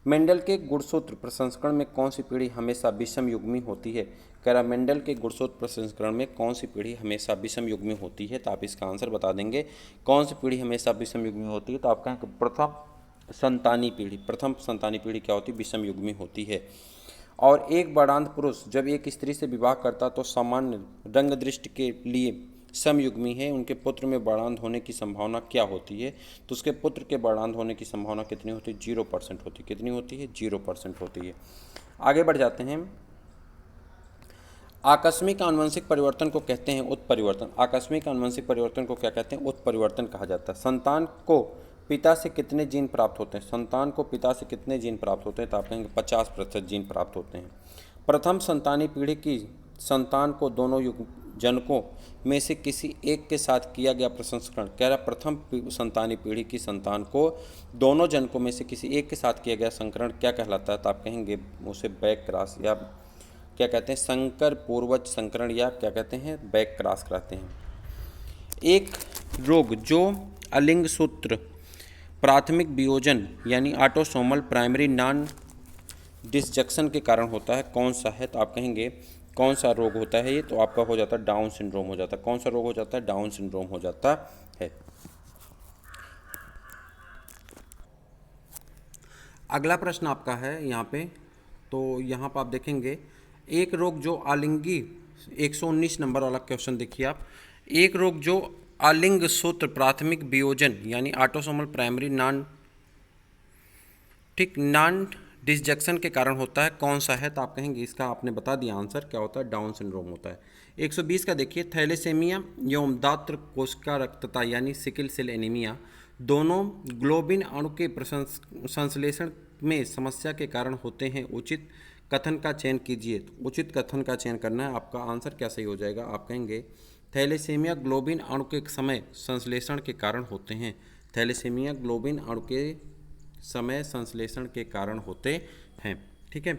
मेंडल के गुणसूत्र प्रसंस्करण में कौन सी पीढ़ी हमेशा विषम युग्मी होती है, कह रहा मेंडल के गुणसूत्र प्रसंस्करण में कौन सी पीढ़ी हमेशा विषम युग्मी होती है, तो आप इसका आंसर बता देंगे कौन सी पीढ़ी हमेशा विषम युग्मी होती है, तो आप कहेंगे प्रथम संतानी पीढ़ी। प्रथम संतानी पीढ़ी क्या होती है, विषम युग्मी होती है। और एक बाणांत पुरुष जब एक स्त्री से विवाह करता तो सामान्य रंग दृष्टि के लिए समयुग्मी है, उनके पुत्र में बाणांत होने की संभावना क्या होती है, तो उसके पुत्र के बाणांत होने की संभावना कितनी होती है, 0% होती है। कितनी होती है, 0% होती है। आगे बढ़ जाते हैं। आकस्मिक आनुवंशिक परिवर्तन को कहते हैं उत्परिवर्तन। आकस्मिक आनुवंशिक परिवर्तन को क्या कहते हैं, उत्परिवर्तन कहा जाता है। संतान को पिता से कितने जीन प्राप्त होते हैं, संतान को पिता से कितने जीन प्राप्त होते हैं, तो आप कहेंगे 50% जीन प्राप्त होते हैं। प्रथम संतानी पीढ़ी की संतान को दोनों जनकों में से किसी एक के साथ किया गया प्रसंस्करण, कह रहा प्रथम संतानी पीढ़ी की संतान को दोनों जनकों में से किसी एक के साथ किया गया संकरण क्या कहलाता है, तो आप कहेंगे उसे बैक क्रॉस या क्या कहते हैं, संकर पूर्वज संकरण या क्या कहते हैं, बैक क्रॉस कहते हैं। एक रोग जो अलिंग सूत्र प्राथमिक वियोजन यानी ऑटोसोमल प्राइमरी नॉन डिसजंक्शन के कारण होता है, कौन सा है, तो आप कहेंगे कौन सा रोग होता है ये, तो आपका हो जाता है डाउन सिंड्रोम हो जाता है। कौन सा रोग हो जाता है, डाउन सिंड्रोम हो जाता है। अगला प्रश्न आपका है यहाँ पे, तो यहाँ पर आप देखेंगे एक रोग जो आलिंगी 119 नंबर वाला क्वेश्चन देखिए आप। एक रोग जो आलिंग सूत्र प्राथमिक वियोजन यानी ऑटोसोमल प्राइमरी नॉन डिसजंक्शन के कारण होता है, कौन सा है, तो आप कहेंगे इसका आपने बता दिया आंसर क्या होता है, डाउन सिंड्रोम होता है। 120 का देखिए, थैलेसेमिया एवं दात्र कोशिका रक्तता यानी सिकिल सेल एनीमिया दोनों ग्लोबिन अणु के संश्लेषण में समस्या के कारण होते हैं। उचित कथन का चयन कीजिए। तो उचित कथन का चयन करना है, आपका आंसर क्या सही हो जाएगा, आप कहेंगे थैलेसेमिया ग्लोबिन अणु के समय संश्लेषण के कारण होते हैं। थैलेसेमिया ग्लोबिन अणु के समय संश्लेषण के कारण होते हैं। ठीक है।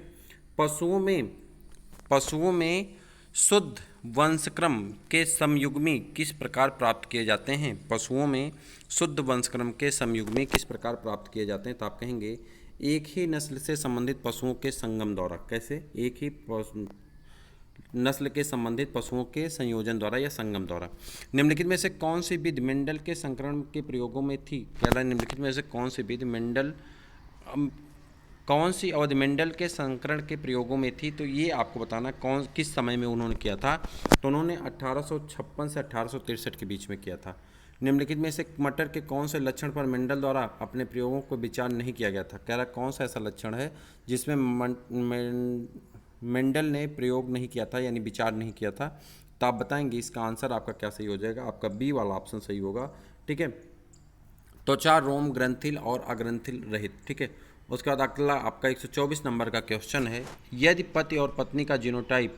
पशुओं में शुद्ध वंशक्रम के समयुग्मी किस प्रकार प्राप्त किए जाते हैं, पशुओं में शुद्ध वंशक्रम के समयुग्मी किस प्रकार प्राप्त किए जाते हैं, तो आप कहेंगे एक ही नस्ल से संबंधित पशुओं के संगम द्वारा। कैसे, एक ही नस्ल के संबंधित पशुओं के संयोजन द्वारा या संगम द्वारा। निम्नलिखित में से कौन सी विधि मेंडल के संकरण के प्रयोगों में थी, कह रहा है निम्नलिखित में से कौन सी विधि कौन सी अवधि मेंडल के संकरण के प्रयोगों में थी, तो ये आपको बताना किस समय में उन्होंने किया था। तो उन्होंने 1856 से 1863 के बीच में किया था। निम्नलिखित में से मटर के कौन से लक्षण पर मेंडल द्वारा अपने प्रयोगों को विचार नहीं किया गया था? कह रहा कौन सा ऐसा लक्षण है जिसमें मेंडल ने प्रयोग नहीं किया था, यानी विचार नहीं किया था? तो आप बताएंगे इसका आंसर आपका क्या सही हो जाएगा? आपका बी वाला ऑप्शन सही होगा। ठीक है, त्वचा रोम ग्रंथिल और अग्रंथिल रहित। ठीक है, उसके बाद अगला आपका 124 नंबर का क्वेश्चन है, यदि पति और पत्नी का जीनोटाइप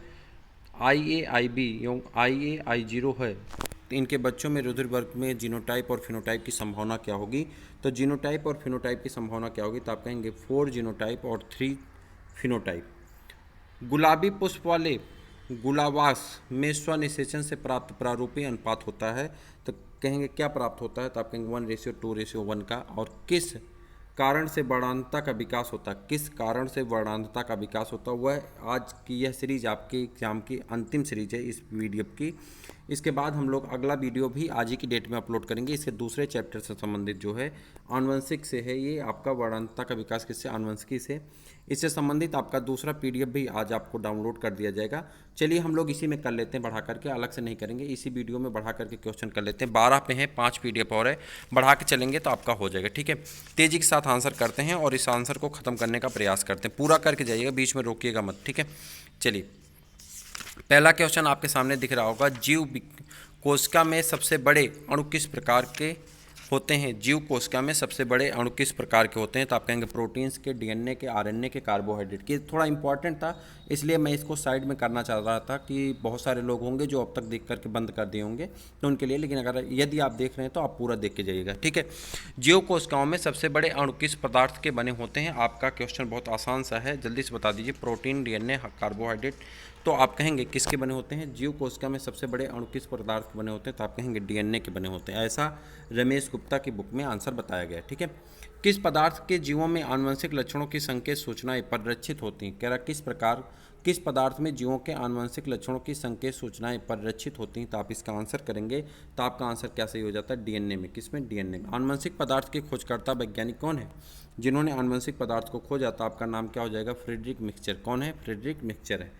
IAIB एवं IAI0 है तो इनके बच्चों में रुधिर वर्ग में जीनोटाइप और फिनोटाइप की संभावना क्या होगी? तो जीनोटाइप और फिनोटाइप की संभावना क्या होगी? तो आप कहेंगे 4 जीनोटाइप और 3 फिनोटाइप। गुलाबी पुष्प वाले गुलाबास में स्वनिषेचन से प्राप्त प्रारूपी अनुपात होता है, तो कहेंगे क्या प्राप्त होता है? तो आप कहेंगे 1:2:1 का। और किस कारण से वर्णांतता का विकास होता है? किस कारण से वर्णांतता का विकास होता है? वह आज की यह सीरीज आपके एग्जाम की अंतिम सीरीज है इस वीडियो की। इसके बाद हम लोग अगला वीडियो भी आज ही की डेट में अपलोड करेंगे, इसके दूसरे चैप्टर से संबंधित जो है आनुवंशिक से है, ये आपका वर्णांतता का विकास किससे? आनुवंशिकी से। इससे संबंधित आपका दूसरा PDF भी आज आपको डाउनलोड कर दिया जाएगा। चलिए हम लोग इसी में कर लेते हैं, बढ़ा करके, अलग से नहीं करेंगे, इसी वीडियो में बढ़ा करके क्वेश्चन कर लेते हैं। 12 पे हैं, 5 PDF और है, बढ़ा के चलेंगे तो आपका हो जाएगा। ठीक है, तेज़ी के साथ आंसर करते हैं और इस आंसर को ख़त्म करने का प्रयास करते हैं, पूरा करके जाइएगा, बीच में रोकिएगा मत। ठीक है, चलिए पहला क्वेश्चन आपके सामने दिख रहा होगा, जीव कोशिका में सबसे बड़े अणु किस प्रकार के होते हैं? जीव कोशिका में सबसे बड़े अणु किस प्रकार के होते हैं? तो आप कहेंगे प्रोटीन्स के, DNA के, RNA के, कार्बोहाइड्रेट के। थोड़ा इंपॉर्टेंट था इसलिए मैं इसको साइड में करना चाह रहा था कि बहुत सारे लोग होंगे जो अब तक देख करके बंद कर दिए होंगे तो उनके लिए, लेकिन अगर यदि आप देख रहे हैं तो आप पूरा देख के जाइएगा। ठीक है, जीव कोशिकाओं में सबसे बड़े अणु किस पदार्थ के बने होते हैं? आपका क्वेश्चन बहुत आसान सा है, जल्दी से बता दीजिए। Protein, DNA, carbohydrate. तो आप कहेंगे किसके बने होते हैं? जीव कोशिका में सबसे बड़े अणु किस पदार्थ के बने होते हैं? तो आप कहेंगे DNA के बने होते हैं, ऐसा रमेश गुप्ता की बुक में आंसर बताया गया है। ठीक है, किस पदार्थ के जीवों में आनुवंशिक लक्षणों की संकेत सूचनाएं परिलक्षित होती हैं? कह रहा किस पदार्थ में जीवों के आनुवंशिक लक्षणों की संकेत सूचनाएं परिलक्षित होती हैं? तो आप इसका आंसर करेंगे तो आपका आंसर क्या सही हो जाता है? DNA में। किसमें? DNA में। आनुवंशिक पदार्थ के खोजकर्ता वैज्ञानिक कौन है? जिन्होंने आनुवंशिक पदार्थ को खोजा, तो आपका नाम क्या हो जाएगा? Friedrich Miescher. कौन है? फ्रेडरिक मिक्सचर है।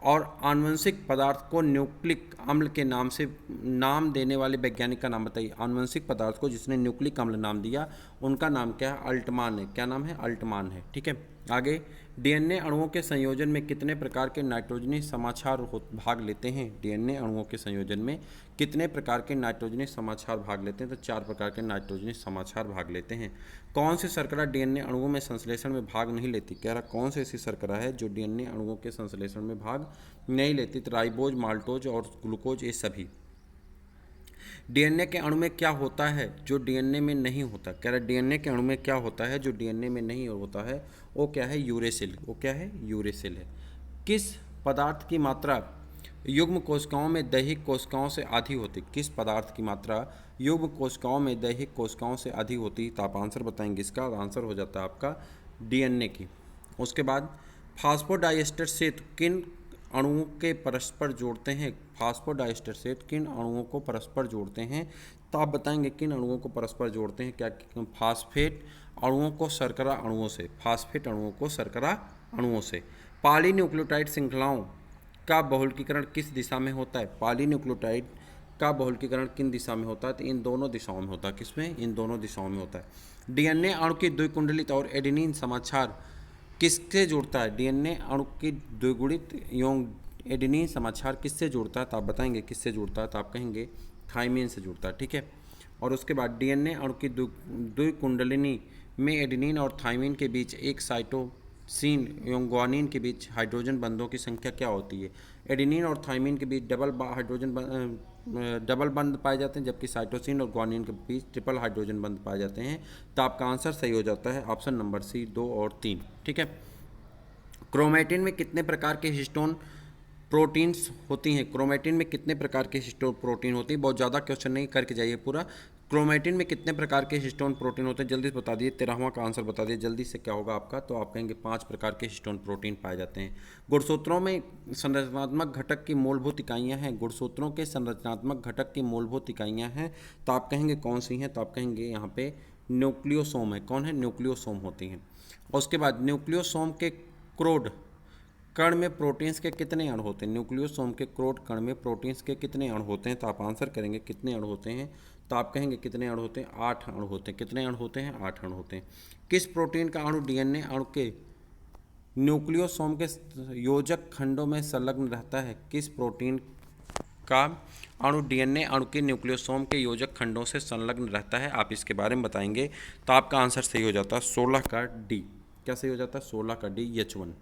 और आनुवंशिक पदार्थ को न्यूक्लिक अम्ल के नाम से नाम देने वाले वैज्ञानिक का नाम बताइए। आनुवंशिक पदार्थ को जिसने न्यूक्लिक अम्ल नाम दिया उनका नाम क्या है? अल्टमान है। क्या नाम है? अल्टमान है। ठीक है, आगे DNA अणुओं के संयोजन में कितने प्रकार के नाइट्रोजनी समाक्षार भाग लेते हैं? DNA अणुओं के संयोजन में कितने प्रकार के नाइट्रोजनी समाक्षार भाग लेते हैं? तो 4 प्रकार के नाइट्रोजनी समाक्षार भाग लेते हैं। कौन सी शर्करा DNA अणुओं में संश्लेषण में भाग नहीं लेती? कह रहा कौन सी ऐसी शर्करा है जो DNA अणुओं के संश्लेषण में भाग नहीं लेती? तो राइबोज, माल्टोज और ग्लूकोज, ये सभी। DNA के अणु में क्या होता है जो DNA में नहीं होता? कह रहा DNA के अणु में क्या होता है जो DNA में नहीं होता है? वो क्या है? यूरेसिल। वो क्या है? यूरेसिल है। किस पदार्थ की मात्रा युग्म कोशिकाओं में दैहिक कोशिकाओं से आधी होती? किस पदार्थ की मात्रा युग्म कोशिकाओं में दैहिक कोशिकाओं से आधी होती? तो आप आंसर बताएंगे, इसका आंसर हो जाता है आपका DNA की। उसके बाद फास्फोडाइएस्टर सेतु किन अणुओं के परस्पर जोड़ते हैं? फास्फोडाइएस्टर सेतु किन अणुओं को परस्पर जोड़ते हैं? तो आप बताएंगे किन अणुओं को परस्पर जोड़ते हैं? क्या फास्फेट अणुओं को शर्करा अणुओं से, फास्फेट अणुओं को शर्करा अणुओं से। पॉलीन्यूक्लियोटाइड श्रृंखलाओं का बहुलकीकरण किस दिशा में होता है? पॉलीन्यूक्लियोटाइड का बहुलकीकरण किन दिशा में होता है? तो इन दोनों दिशाओं में होता है। किसमें? इन दोनों दिशाओं में होता है। DNA अणु की द्विकुंडलित और एडेनिन समाक्षार किससे जोड़ता है? DNA अणु की द्विगुणित एवं एडेनिन समाक्षार किससे जोड़ता है? तो आप बताएंगे किससे जोड़ता है? तो आप कहेंगे थाइमिन से जोड़ता है। ठीक है, और उसके बाद DNA अणु की द्विकुंडलिनी में एडेनिन और थाइमिन के बीच एक साइटोसिन एवं ग्वानिन के बीच हाइड्रोजन बंधों की संख्या क्या होती है? एडेनिन और थाइमिन के बीच डबल बंध पाए जाते हैं, जबकि साइटोसिन और ग्वानिन के बीच ट्रिपल हाइड्रोजन बंध पाए जाते हैं। तो आपका आंसर सही हो जाता है ऑप्शन नंबर C, 2 और 3। ठीक है, क्रोमेटिन में कितने प्रकार के हिस्टोन प्रोटीन्स होती हैं? क्रोमेटिन में कितने प्रकार के हिस्टोन प्रोटीन होती हैं? बहुत ज़्यादा क्वेश्चन नहीं, करके जाइए पूरा। क्रोमेटिन में कितने प्रकार के हिस्टोन प्रोटीन होते हैं? जल्दी से बता दीजिए, 13वां का आंसर बता दीजिए जल्दी से, क्या होगा आपका? तो आप कहेंगे 5 प्रकार के हिस्टोन प्रोटीन पाए जाते हैं। गुणसूत्रों में संरचनात्मक घटक की मूलभूत इकाइयाँ हैं। गुणसूत्रों के संरचनात्मक घटक की मूलभूत इकाइयाँ हैं, तो आप कहेंगे कौन सी हैं? तो आप कहेंगे यहाँ पे न्यूक्लियोसोम है। कौन है? न्यूक्लियोसोम होती हैं। और उसके बाद न्यूक्लियोसोम के क्रोड कण में प्रोटीन्स के कितने अणु होते हैं? न्यूक्लियोसोम के क्रोड कण में प्रोटीन्स के कितने अणु होते हैं? तो आप आंसर करेंगे कितने अणु होते हैं, तो आप कहेंगे कितने अणु होते हैं? 8 अणु होते हैं। कितने अणु होते हैं? 8 अणु होते हैं। किस प्रोटीन का अणु डीएनए अणु के न्यूक्लियोसोम के योजक खंडों में संलग्न रहता है? किस प्रोटीन का अणु डीएनए अणु के न्यूक्लियोसोम के योजक खंडों से संलग्न रहता है? आप इसके बारे में बताएंगे, तो आपका आंसर सही हो जाता है 16 का डी। क्या सही हो जाता है? 16 का डी, H1।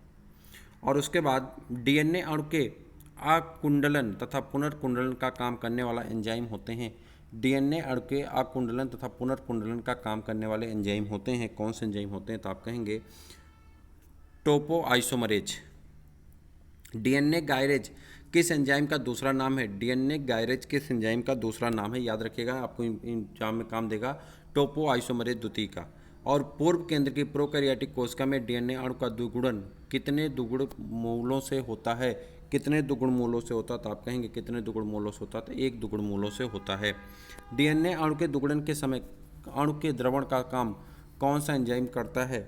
और उसके बाद डीएनए अणु के आकुंडलन तथा पुनर्कुंडलन का काम करने वाला एंजाइम होते हैं। डीएनए अणु के आकुंडलन तथा पुनर्कुंडलन का काम करने वाले एंजाइम होते हैं। कौन से एंजाइम होते हैं? तो आप कहेंगे टोपो आइसोमरेज। डीएनए गायरेज किस एंजाइम का दूसरा नाम है? डीएनए गायरेज किस एंजाइम का दूसरा नाम है? याद रखिएगा, आपको एग्जाम में काम देगा। टोपो आइसोमरेज द्वितीय का। और पूर्व केंद्र की प्रोकैरियोटिक कोशिका में डीएनए अणु का द्विगुणन कितने द्विगुण मूलों से होता है? कितने द्विगुण मूलों से होता है? तो आप कहेंगे कितने द्विगुण मूलों से होता है? तो 1 द्विगुण मूलों से होता है। डीएनए अणु के द्विगुणन के समय अणु के द्रवण का काम कौन सा एंजाइम करता है?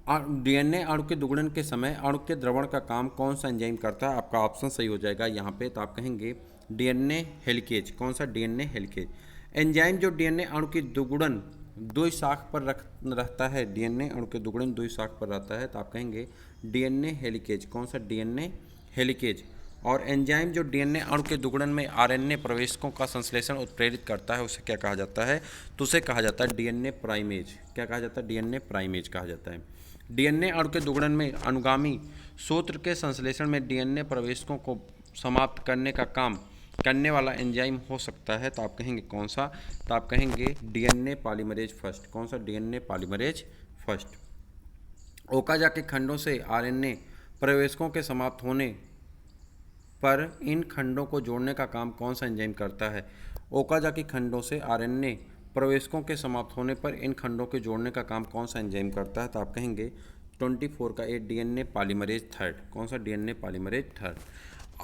डीएनए अणु के द्विगुणन के समय अणु के द्रवण का काम कौन सा एंजाइम करता है? आपका ऑप्शन सही हो जाएगा यहाँ पे। तो आप कहेंगे डीएनए हेलिकेज। कौन सा? DNA helicase. एंजाइम जो डीएनए अणु की द्विगुणन द्विशाख पर रहता है, डीएनए अणु के द्विगुणन द्विशाख पर रहता है, तो आप कहेंगे डीएनए हेलिकेज। कौन सा? DNA helicase. और एंजाइम जो डीएनए अणु के द्विगुणन में आरएनए प्रवेशकों का संश्लेषण उत्प्रेरित करता है, उसे क्या कहा जाता है? तो उसे कहा जाता है डीएनए प्राइमेज। क्या कहा जाता है? डीएनए प्राइमेज कहा जाता है। डीएनए अणु के द्विगुणन में अनुगामी सूत्र के संश्लेषण में डीएनए प्रवेशकों को समाप्त करने का काम करने वाला एंजाइम हो सकता है, तो आप कहेंगे कौन सा? तो आप कहेंगे डीएनए पॉलीमरेज फर्स्ट। कौन सा? DNA polymerase first. ओकाजाकी खंडों से आरएनए प्रवेशकों के समाप्त होने पर इन खंडों को जोड़ने का काम कौन सा एंजाइम करता है? ओकाजाकी खंडों से आरएनए प्रवेशकों के समाप्त होने पर इन खंडों के जोड़ने का काम कौन सा एंजाइम करता है? तो आप कहेंगे 24 का ए, डीएनए पॉलीमरेज थर्ड। कौन सा? DNA polymerase third.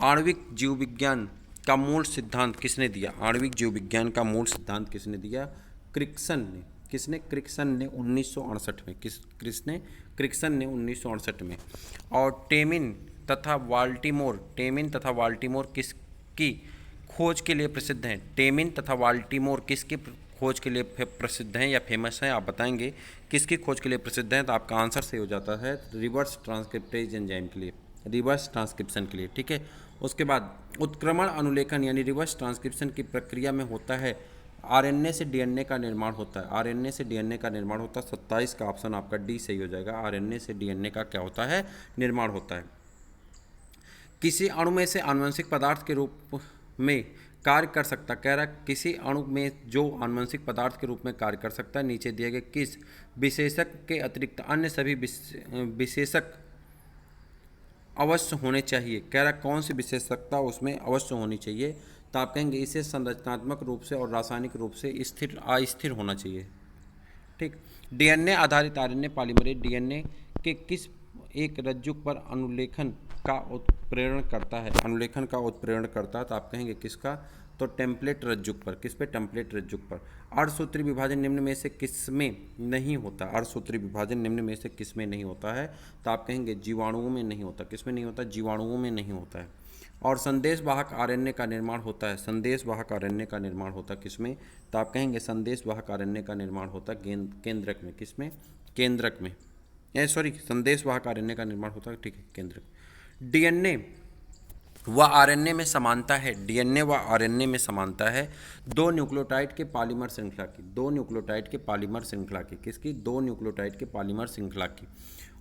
आणविक जीव विज्ञान का मूल सिद्धांत किसने दिया? आणविक जीव विज्ञान का मूल सिद्धांत किसने दिया? क्रिक्सन ने। किसने? क्रिक्सन ने 1968 में। किसने? क्रिक्सन ने 1968 में। और टेमिन तथा वाल्टीमोर किसकी खोज के लिए प्रसिद्ध हैं? टेमिन तथा वाल्टीमोर किसकी खोज के लिए प्रसिद्ध हैं या फेमस हैं? आप बताएंगे किसकी खोज के लिए प्रसिद्ध हैं, तो आपका आंसर सही हो जाता है रिवर्स ट्रांसक्रिप्टेज एंजाइम के लिए, रिवर्स ट्रांसक्रिप्शन के लिए। ठीक है। उसके बाद उत्क्रमण अनुलेखन यानी रिवर्स ट्रांसक्रिप्शन की प्रक्रिया में होता है आरएनए से डीएनए का निर्माण होता है। आरएनए से डीएनए का निर्माण होता है। 27 का ऑप्शन आपका डी सही हो जाएगा। आरएनए से डीएनए का क्या होता है? निर्माण होता है। किसी अणु में से आनुवंशिक पदार्थ के रूप में कार्य कर सकता, कह रहा किसी अणु में जो आनुवंशिक पदार्थ के रूप में कार्य कर सकता है, नीचे दिए गए किस विशेषक के अतिरिक्त अन्य सभी विशेषक अवश्य होने चाहिए? कह रहा कौन सी विशेषता उसमें अवश्य होनी चाहिए? तो आप कहेंगे इसे संरचनात्मक रूप से और रासायनिक रूप से स्थिर अस्थिर होना चाहिए। ठीक। डीएनए आधारित आरएनए पॉलीमरेज डीएनए के किस एक रज्जुक पर अनुलेखन का उत्प्रेरण करता है? अनुलेखन का उत्प्रेरण करता है, तो आप कहेंगे किसका? तो टेम्पलेट रज्जुक पर। किस पे? टेम्पलेट रज्जुक पर। अर्धसूत्री विभाजन निम्न में से किसमें नहीं होता? अर्धसूत्री विभाजन निम्न में से किसमें नहीं होता है? तो आप कहेंगे जीवाणुओं में नहीं होता। किसमें नहीं होता? जीवाणुओं में नहीं होता है। और संदेशवाहक आरएनए का निर्माण होता है। संदेशवाहक आरएनए का निर्माण होता है किसमें? तो आप कहेंगे संदेशवाहक आरएनए का निर्माण होता है केंद्रक में। किसमें? केंद्रक में। संदेशवाहक आरएनए का निर्माण होता है, ठीक है, केंद्रक। डीएनए व आरएनए में समानता है। डीएनए व आरएनए में समानता है दो न्यूक्लियोटाइड के पॉलीमर श्रृंखला की। दो न्यूक्लियोटाइड के पॉलीमर श्रृंखला की। किसकी? दो न्यूक्लियोटाइड के पॉलीमर श्रृंखला की।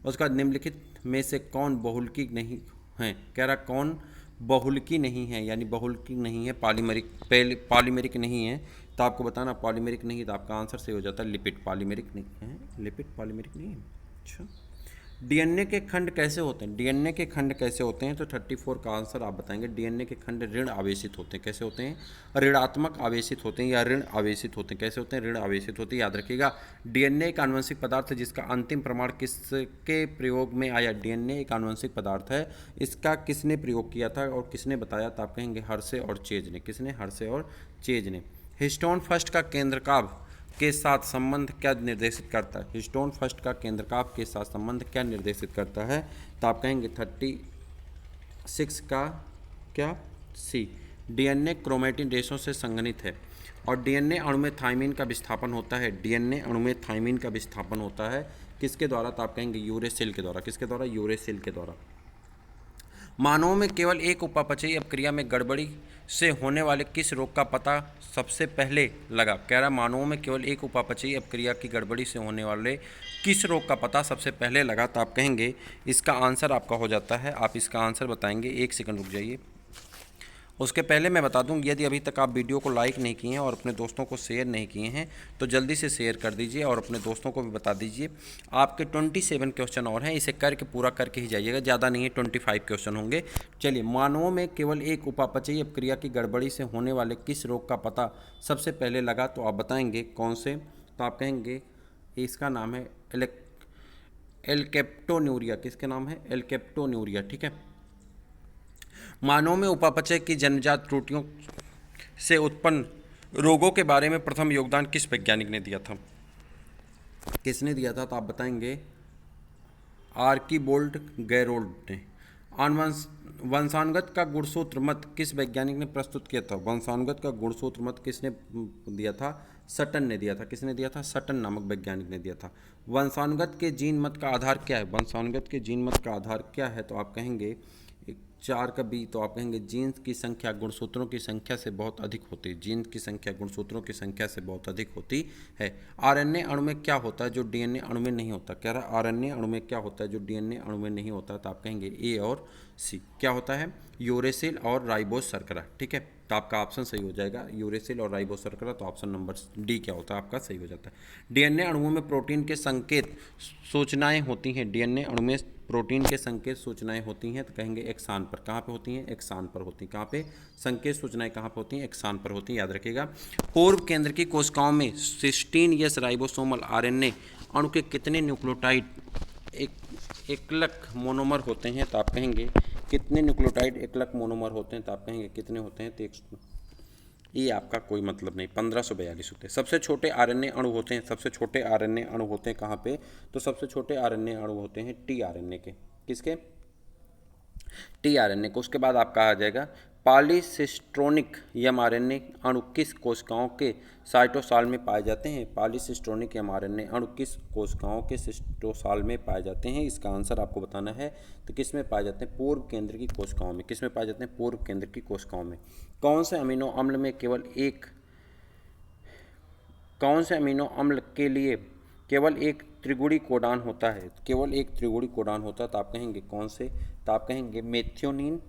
उसका निम्नलिखित में से कौन बहुलकी नहीं है? कह रहा कौन बहुलकी नहीं है, यानी बहुलकी नहीं है, पॉलीमेरिक नहीं है। तो आपको बताना पॉलीमेरिक नहीं, तो आपका आंसर सही हो जाता है लिपिड। पॉलीमेरिक नहीं है, लिपिड पॉलीमेरिक नहीं है। अच्छा। डीएनए के खंड कैसे होते हैं? डीएनए के खंड कैसे होते हैं? तो 34 का आंसर आप बताएंगे। डीएनए के खंड ऋण आवेशित होते हैं। कैसे होते हैं? ऋणात्मक आवेशित होते हैं या ऋण आवेशित होते हैं। कैसे होते हैं? ऋण आवेशित होते हैं। याद रखिएगा, डीएनए एक आनुवंशिक पदार्थ है जिसका अंतिम प्रमाण किसके प्रयोग में आया? डीएनए एक आनुवंशिक पदार्थ है, इसका किसने प्रयोग किया था और किसने बताया? तो आप कहेंगे हर्शे और चेज ने। किसने? हर्शे और चेज ने। हिस्टोन फर्स्ट का केंद्रकाभ के साथ संबंध क्या निर्देशित करता है? हिस्टोन फर्स्ट का केंद्रकाप के साथ संबंध क्या निर्देशित करता है? तो आप कहेंगे 36 का क्या? सी। डीएनए क्रोमेटिन रेशों से संघनित है और डीएनए अणु में थाइमिन का विस्थापन होता है। डीएनए अणु में थाइमिन का विस्थापन होता है किसके द्वारा? तो आप कहेंगे यूरेसिल के द्वारा। किसके द्वारा? यूरेसिल के द्वारा। मानवों में केवल एक उपापचयी अपक्रिया में गड़बड़ी से होने वाले किस रोग का पता सबसे पहले लगा? कह रहा मानवों में केवल एक उपापचयी अपक्रिया की गड़बड़ी से होने वाले किस रोग का पता सबसे पहले लगा? तो आप कहेंगे इसका आंसर आपका हो जाता है, आप इसका आंसर बताएंगे। एक सेकंड रुक जाइए। उसके पहले मैं बता दूं, यदि अभी तक आप वीडियो को लाइक नहीं किए हैं और अपने दोस्तों को शेयर नहीं किए हैं तो जल्दी से शेयर कर दीजिए और अपने दोस्तों को भी बता दीजिए। आपके 27 क्वेश्चन और हैं, इसे करके पूरा करके ही जाइएगा, ज़्यादा नहीं है, 25 क्वेश्चन होंगे। चलिए, मानवों में केवल एक उपापचयी अपक्रिया की गड़बड़ी से होने वाले किस रोग का पता सबसे पहले लगा? तो आप बताएंगे कौन से? तो आप कहेंगे इसका नाम है एल्केप्टोन्यूरिया। किसके नाम है? एल्केप्टोन्यूरिया। ठीक है। मानव में उपापचय की जन्मजात त्रुटियों से उत्पन्न रोगों के बारे में प्रथम योगदान किस वैज्ञानिक ने दिया था? किसने दिया था? तो आप बताएंगे आर्कीबोल्ड गैरोल्ड ने। वंशानुगत का गुणसूत्र मत किस वैज्ञानिक ने प्रस्तुत किया था? वंशानुगत का गुणसूत्र मत किसने दिया था? सटन ने दिया था। किसने दिया था? सटन नामक वैज्ञानिक ने दिया था। वंशानुगत के जीन मत का आधार क्या है? वंशानुगत के जीन मत का आधार क्या है? तो आप कहेंगे 4 का बी। तो आप कहेंगे जीन्स की संख्या गुणसूत्रों की संख्या से बहुत अधिक होती है। जीन्स की संख्या गुणसूत्रों की संख्या से बहुत अधिक होती है। आरएनए अणु में क्या होता है जो डीएनए अणु में नहीं होता? कह रहा आरएनए अणु में क्या होता है जो डीएनए अणु में नहीं होता? तो आप कहेंगे ए और सी। क्या होता है? यूरेसिल और राइबोस शर्करा। ठीक है, तो आपका ऑप्शन सही हो जाएगा, यूरेसिल और राइबोस शर्करा। तो ऑप्शन नंबर डी क्या होता है? आपका सही हो जाता है। डीएनए अणुओं में प्रोटीन के संकेत सूचनाएं होती हैं। डीएनए अणु में प्रोटीन के संकेत सूचनाएं होती हैं तो कहेंगे एक्सान पर। कहाँ पे होती हैं? एक्सान पर होती हैं। कहाँ पे? संकेत सूचनाएं कहाँ पे होती हैं? एक्सान पर होती हैं, याद रखिएगा। पूर्व केंद्र की कोशिकाओं में सिस्टीन यस राइबोसोमल आरएनए अणु के कितने न्यूक्लियोटाइड एकलक मोनोमर होते हैं? तो आप कहेंगे कितने न्यूक्लियोटाइड एकलक मोनोमर होते हैं? तो आप कहेंगे कितने होते हैं? तो ये आपका कोई मतलब नहीं, 1542 होते हैं। सबसे छोटे आरएनए अणु होते हैं, सबसे छोटे आरएनए अणु होते हैं कहाँ पे? तो सबसे छोटे आरएनए अणु होते हैं टीआरएनए के। किसके? टीआरएनए को। उसके बाद आपका आ जाएगा पॉलीसिस्ट्रोनिक एमआरएनए अणु किस कोशिकाओं के साइटोसॉल में पाए जाते हैं? पॉलीसिस्ट्रोनिक एमआरएनए अणु किस कोशिकाओं के साइटोसॉल में पाए जाते हैं? इसका आंसर आपको बताना है। तो किस में पाए जाते हैं? पूर्व केंद्र की कोशिकाओं में। किस में पाए जाते हैं? पूर्व केंद्र की कोशिकाओं में। कौन से अमीनो अम्ल में कौन से अमीनो अम्ल के लिए केवल एक त्रिगुणी कोडान होता है? केवल एक त्रिगुणी कोडान होता है। तो आप कहेंगे कौन से? तो आप कहेंगे मेथियोनिन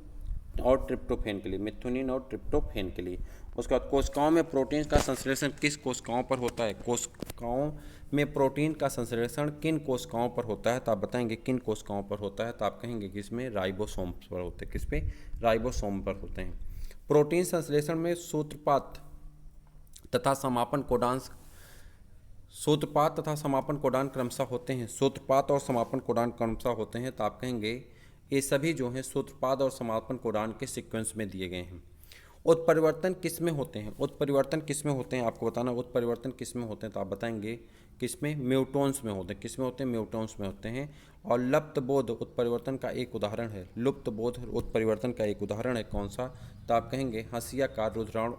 और ट्रिप्टोफेन के लिए। मेथियोनिन और ट्रिप्टोफेन के लिए। उसके बाद कोशिकाओं में प्रोटीन का संश्लेषण किस कोशिकाओं पर होता है? कोशिकाओं में प्रोटीन का संश्लेषण किन कोशिकाओं पर होता है? तो आप बताएंगे किन कोशिकाओं पर होता है? तो आप कहेंगे किसमें? राइबोसोम पर होते हैं। किस पे? राइबोसोम पर होते हैं। प्रोटीन संश्लेषण में सूत्रपात तथा समापन कोडान क्रमशः होते हैं। सूत्रपात और समापन कोडान क्रमशः होते हैं। तो आप कहेंगे ये सभी जो हैं सूत्रपात और समापन कोडान के सीक्वेंस में दिए गए हैं। उत्परिवर्तन किस में होते हैं? उत्परिवर्तन किस में होते हैं आपको बताना। उत्परिवर्तन किस में होते हैं? तो आप बताएंगे किस में? म्यूटॉन्स में होते हैं। किस में होते हैं? म्यूटॉन्स में होते हैं। और लुप्तबोध उत्परिवर्तन का एक उदाहरण है। लुप्तबोध उत्परिवर्तन का एक उदाहरण है कौन सा? तो आप कहेंगे हंसियाकार रुधिराणु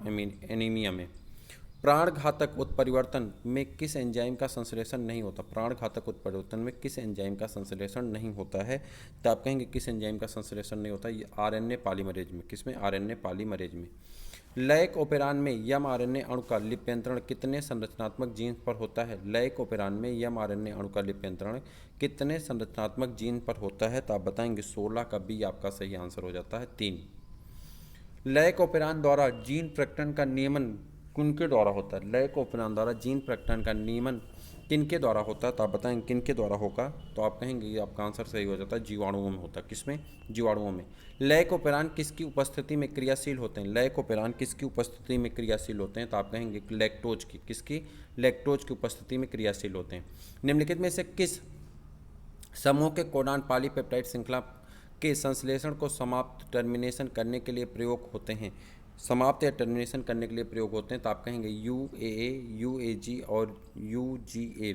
एनीमिया में। प्राणघातक उत्परिवर्तन में किस एंजाइम का संश्लेषण नहीं होता? प्राणघातक उत्परिवर्तन में किस एंजाइम का संश्लेषण नहीं होता है? तो आप कहेंगे किस एंजाइम का संश्लेषण नहीं होता? ये आरएनए पॉलीमरेज में। किसमें? आरएनए पॉलीमरेज में। लैक ओपेरान में यम आरएनए अणु का लिप्यंतरण कितने संरचनात्मक जीन पर होता है? लैक ओपेरान में यम आरएनए अणु का लिप्यंतरण कितने संरचनात्मक जीन पर होता है? तो आप बताएंगे 16 का बी आपका सही आंसर हो जाता है, 3। लैक ओपेरान द्वारा जीन प्रकटन का नियमन किनके द्वारा होता है? लैक ओपेरान द्वारा जीन प्रकटन का नियमन किनके द्वारा होता है? तो आप बताएंगे किनके द्वारा होगा? तो आप कहेंगे ये आपका आंसर सही हो जाता है, जीवाणुओं में होता है। किसमें? जीवाणुओं में। लैक ओपेरान किसकी उपस्थिति में क्रियाशील होते हैं? लैक ओपेरान किसकी उपस्थिति में क्रियाशील होते हैं? तो आप कहेंगे लैक्टोज की। किसकी? लैक्टोज की उपस्थिति में क्रियाशील होते हैं। निम्नलिखित में से किस समूह के कोडान पॉलीपेप्टाइड श्रृंखला के संश्लेषण को समाप्त टर्मिनेशन करने के लिए प्रयोग होते हैं? समाप्त या टर्मिनेशन करने के लिए प्रयोग होते हैं, तो आप कहेंगे UAA, UAG और UGA।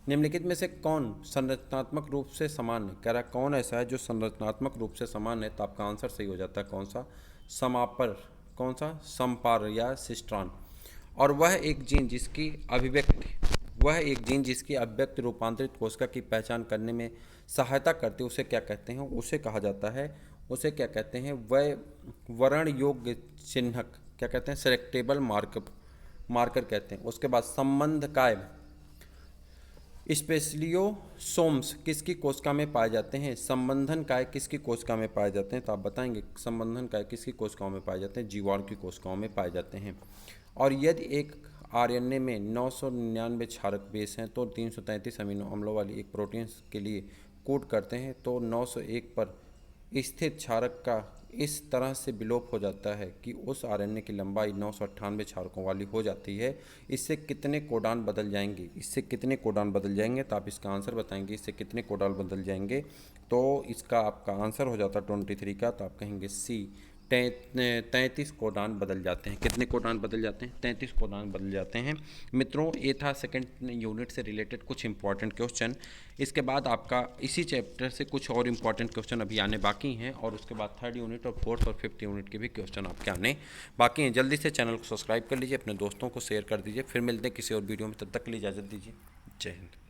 निम्नलिखित में से कौन संरचनात्मक रूप से समान है? कह रहा कौन ऐसा है जो संरचनात्मक रूप से समान है, तो आपका आंसर सही हो जाता है कौन सा? समापर, कौन सा? संपार या सिस्ट्रॉन। और वह एक जीन जिसकी अभिव्यक्ति रूपांतरित कोशिका की पहचान करने में सहायता करती है, उसे क्या कहते हैं? उसे कहा जाता है, उसे क्या कहते हैं? वह वर्ण योग्य चिन्हक, क्या कहते हैं? सेलेक्टेबल मार्कर कहते हैं। उसके बाद संबंधकाय स्पेसिलियोसोम्स किसकी कोशिका में पाए जाते हैं? संबंधन काय किसकी कोशिका में पाए जाते हैं? तो आप बताएंगे संबंधन काय किसकी कोशिकाओं में पाए जाते हैं? जीवाणु की कोशिकाओं में पाए जाते हैं। और यदि एक आरएनए में 999 क्षारक बेस हैं तो 333 अमीनो अम्लों वाली एक प्रोटीन के लिए कोड करते हैं, तो 901 पर स्थित क्षारक का इस तरह से विलोप हो जाता है कि उस आरएनए की लंबाई 998 क्षारकों वाली हो जाती है। इससे कितने कोडान बदल जाएंगे? तो आप इसका आंसर बताएंगे इससे कितने कोडान बदल जाएंगे। तो इसका आपका आंसर हो जाता 23 का, तो आप कहेंगे सी 33 कोडान बदल जाते हैं। कितने कोडान बदल जाते हैं? 33 कोडान बदल जाते हैं। मित्रों, ये था सेकंड यूनिट से रिलेटेड कुछ इंपॉर्टेंट क्वेश्चन। इसके बाद आपका इसी चैप्टर से कुछ और इंपॉर्टेंट क्वेश्चन अभी आने बाकी हैं, और उसके बाद थर्ड यूनिट और फोर्थ और फिफ्थ यूनिट के भी क्वेश्चन आपके आने बाकी हैं। जल्दी से चैनल को सब्सक्राइब कर लीजिए, अपने दोस्तों को शेयर कर दीजिए। फिर मिलते हैं किसी और वीडियो में, तब तक के लिए इजाज़त दीजिए। जय हिंद।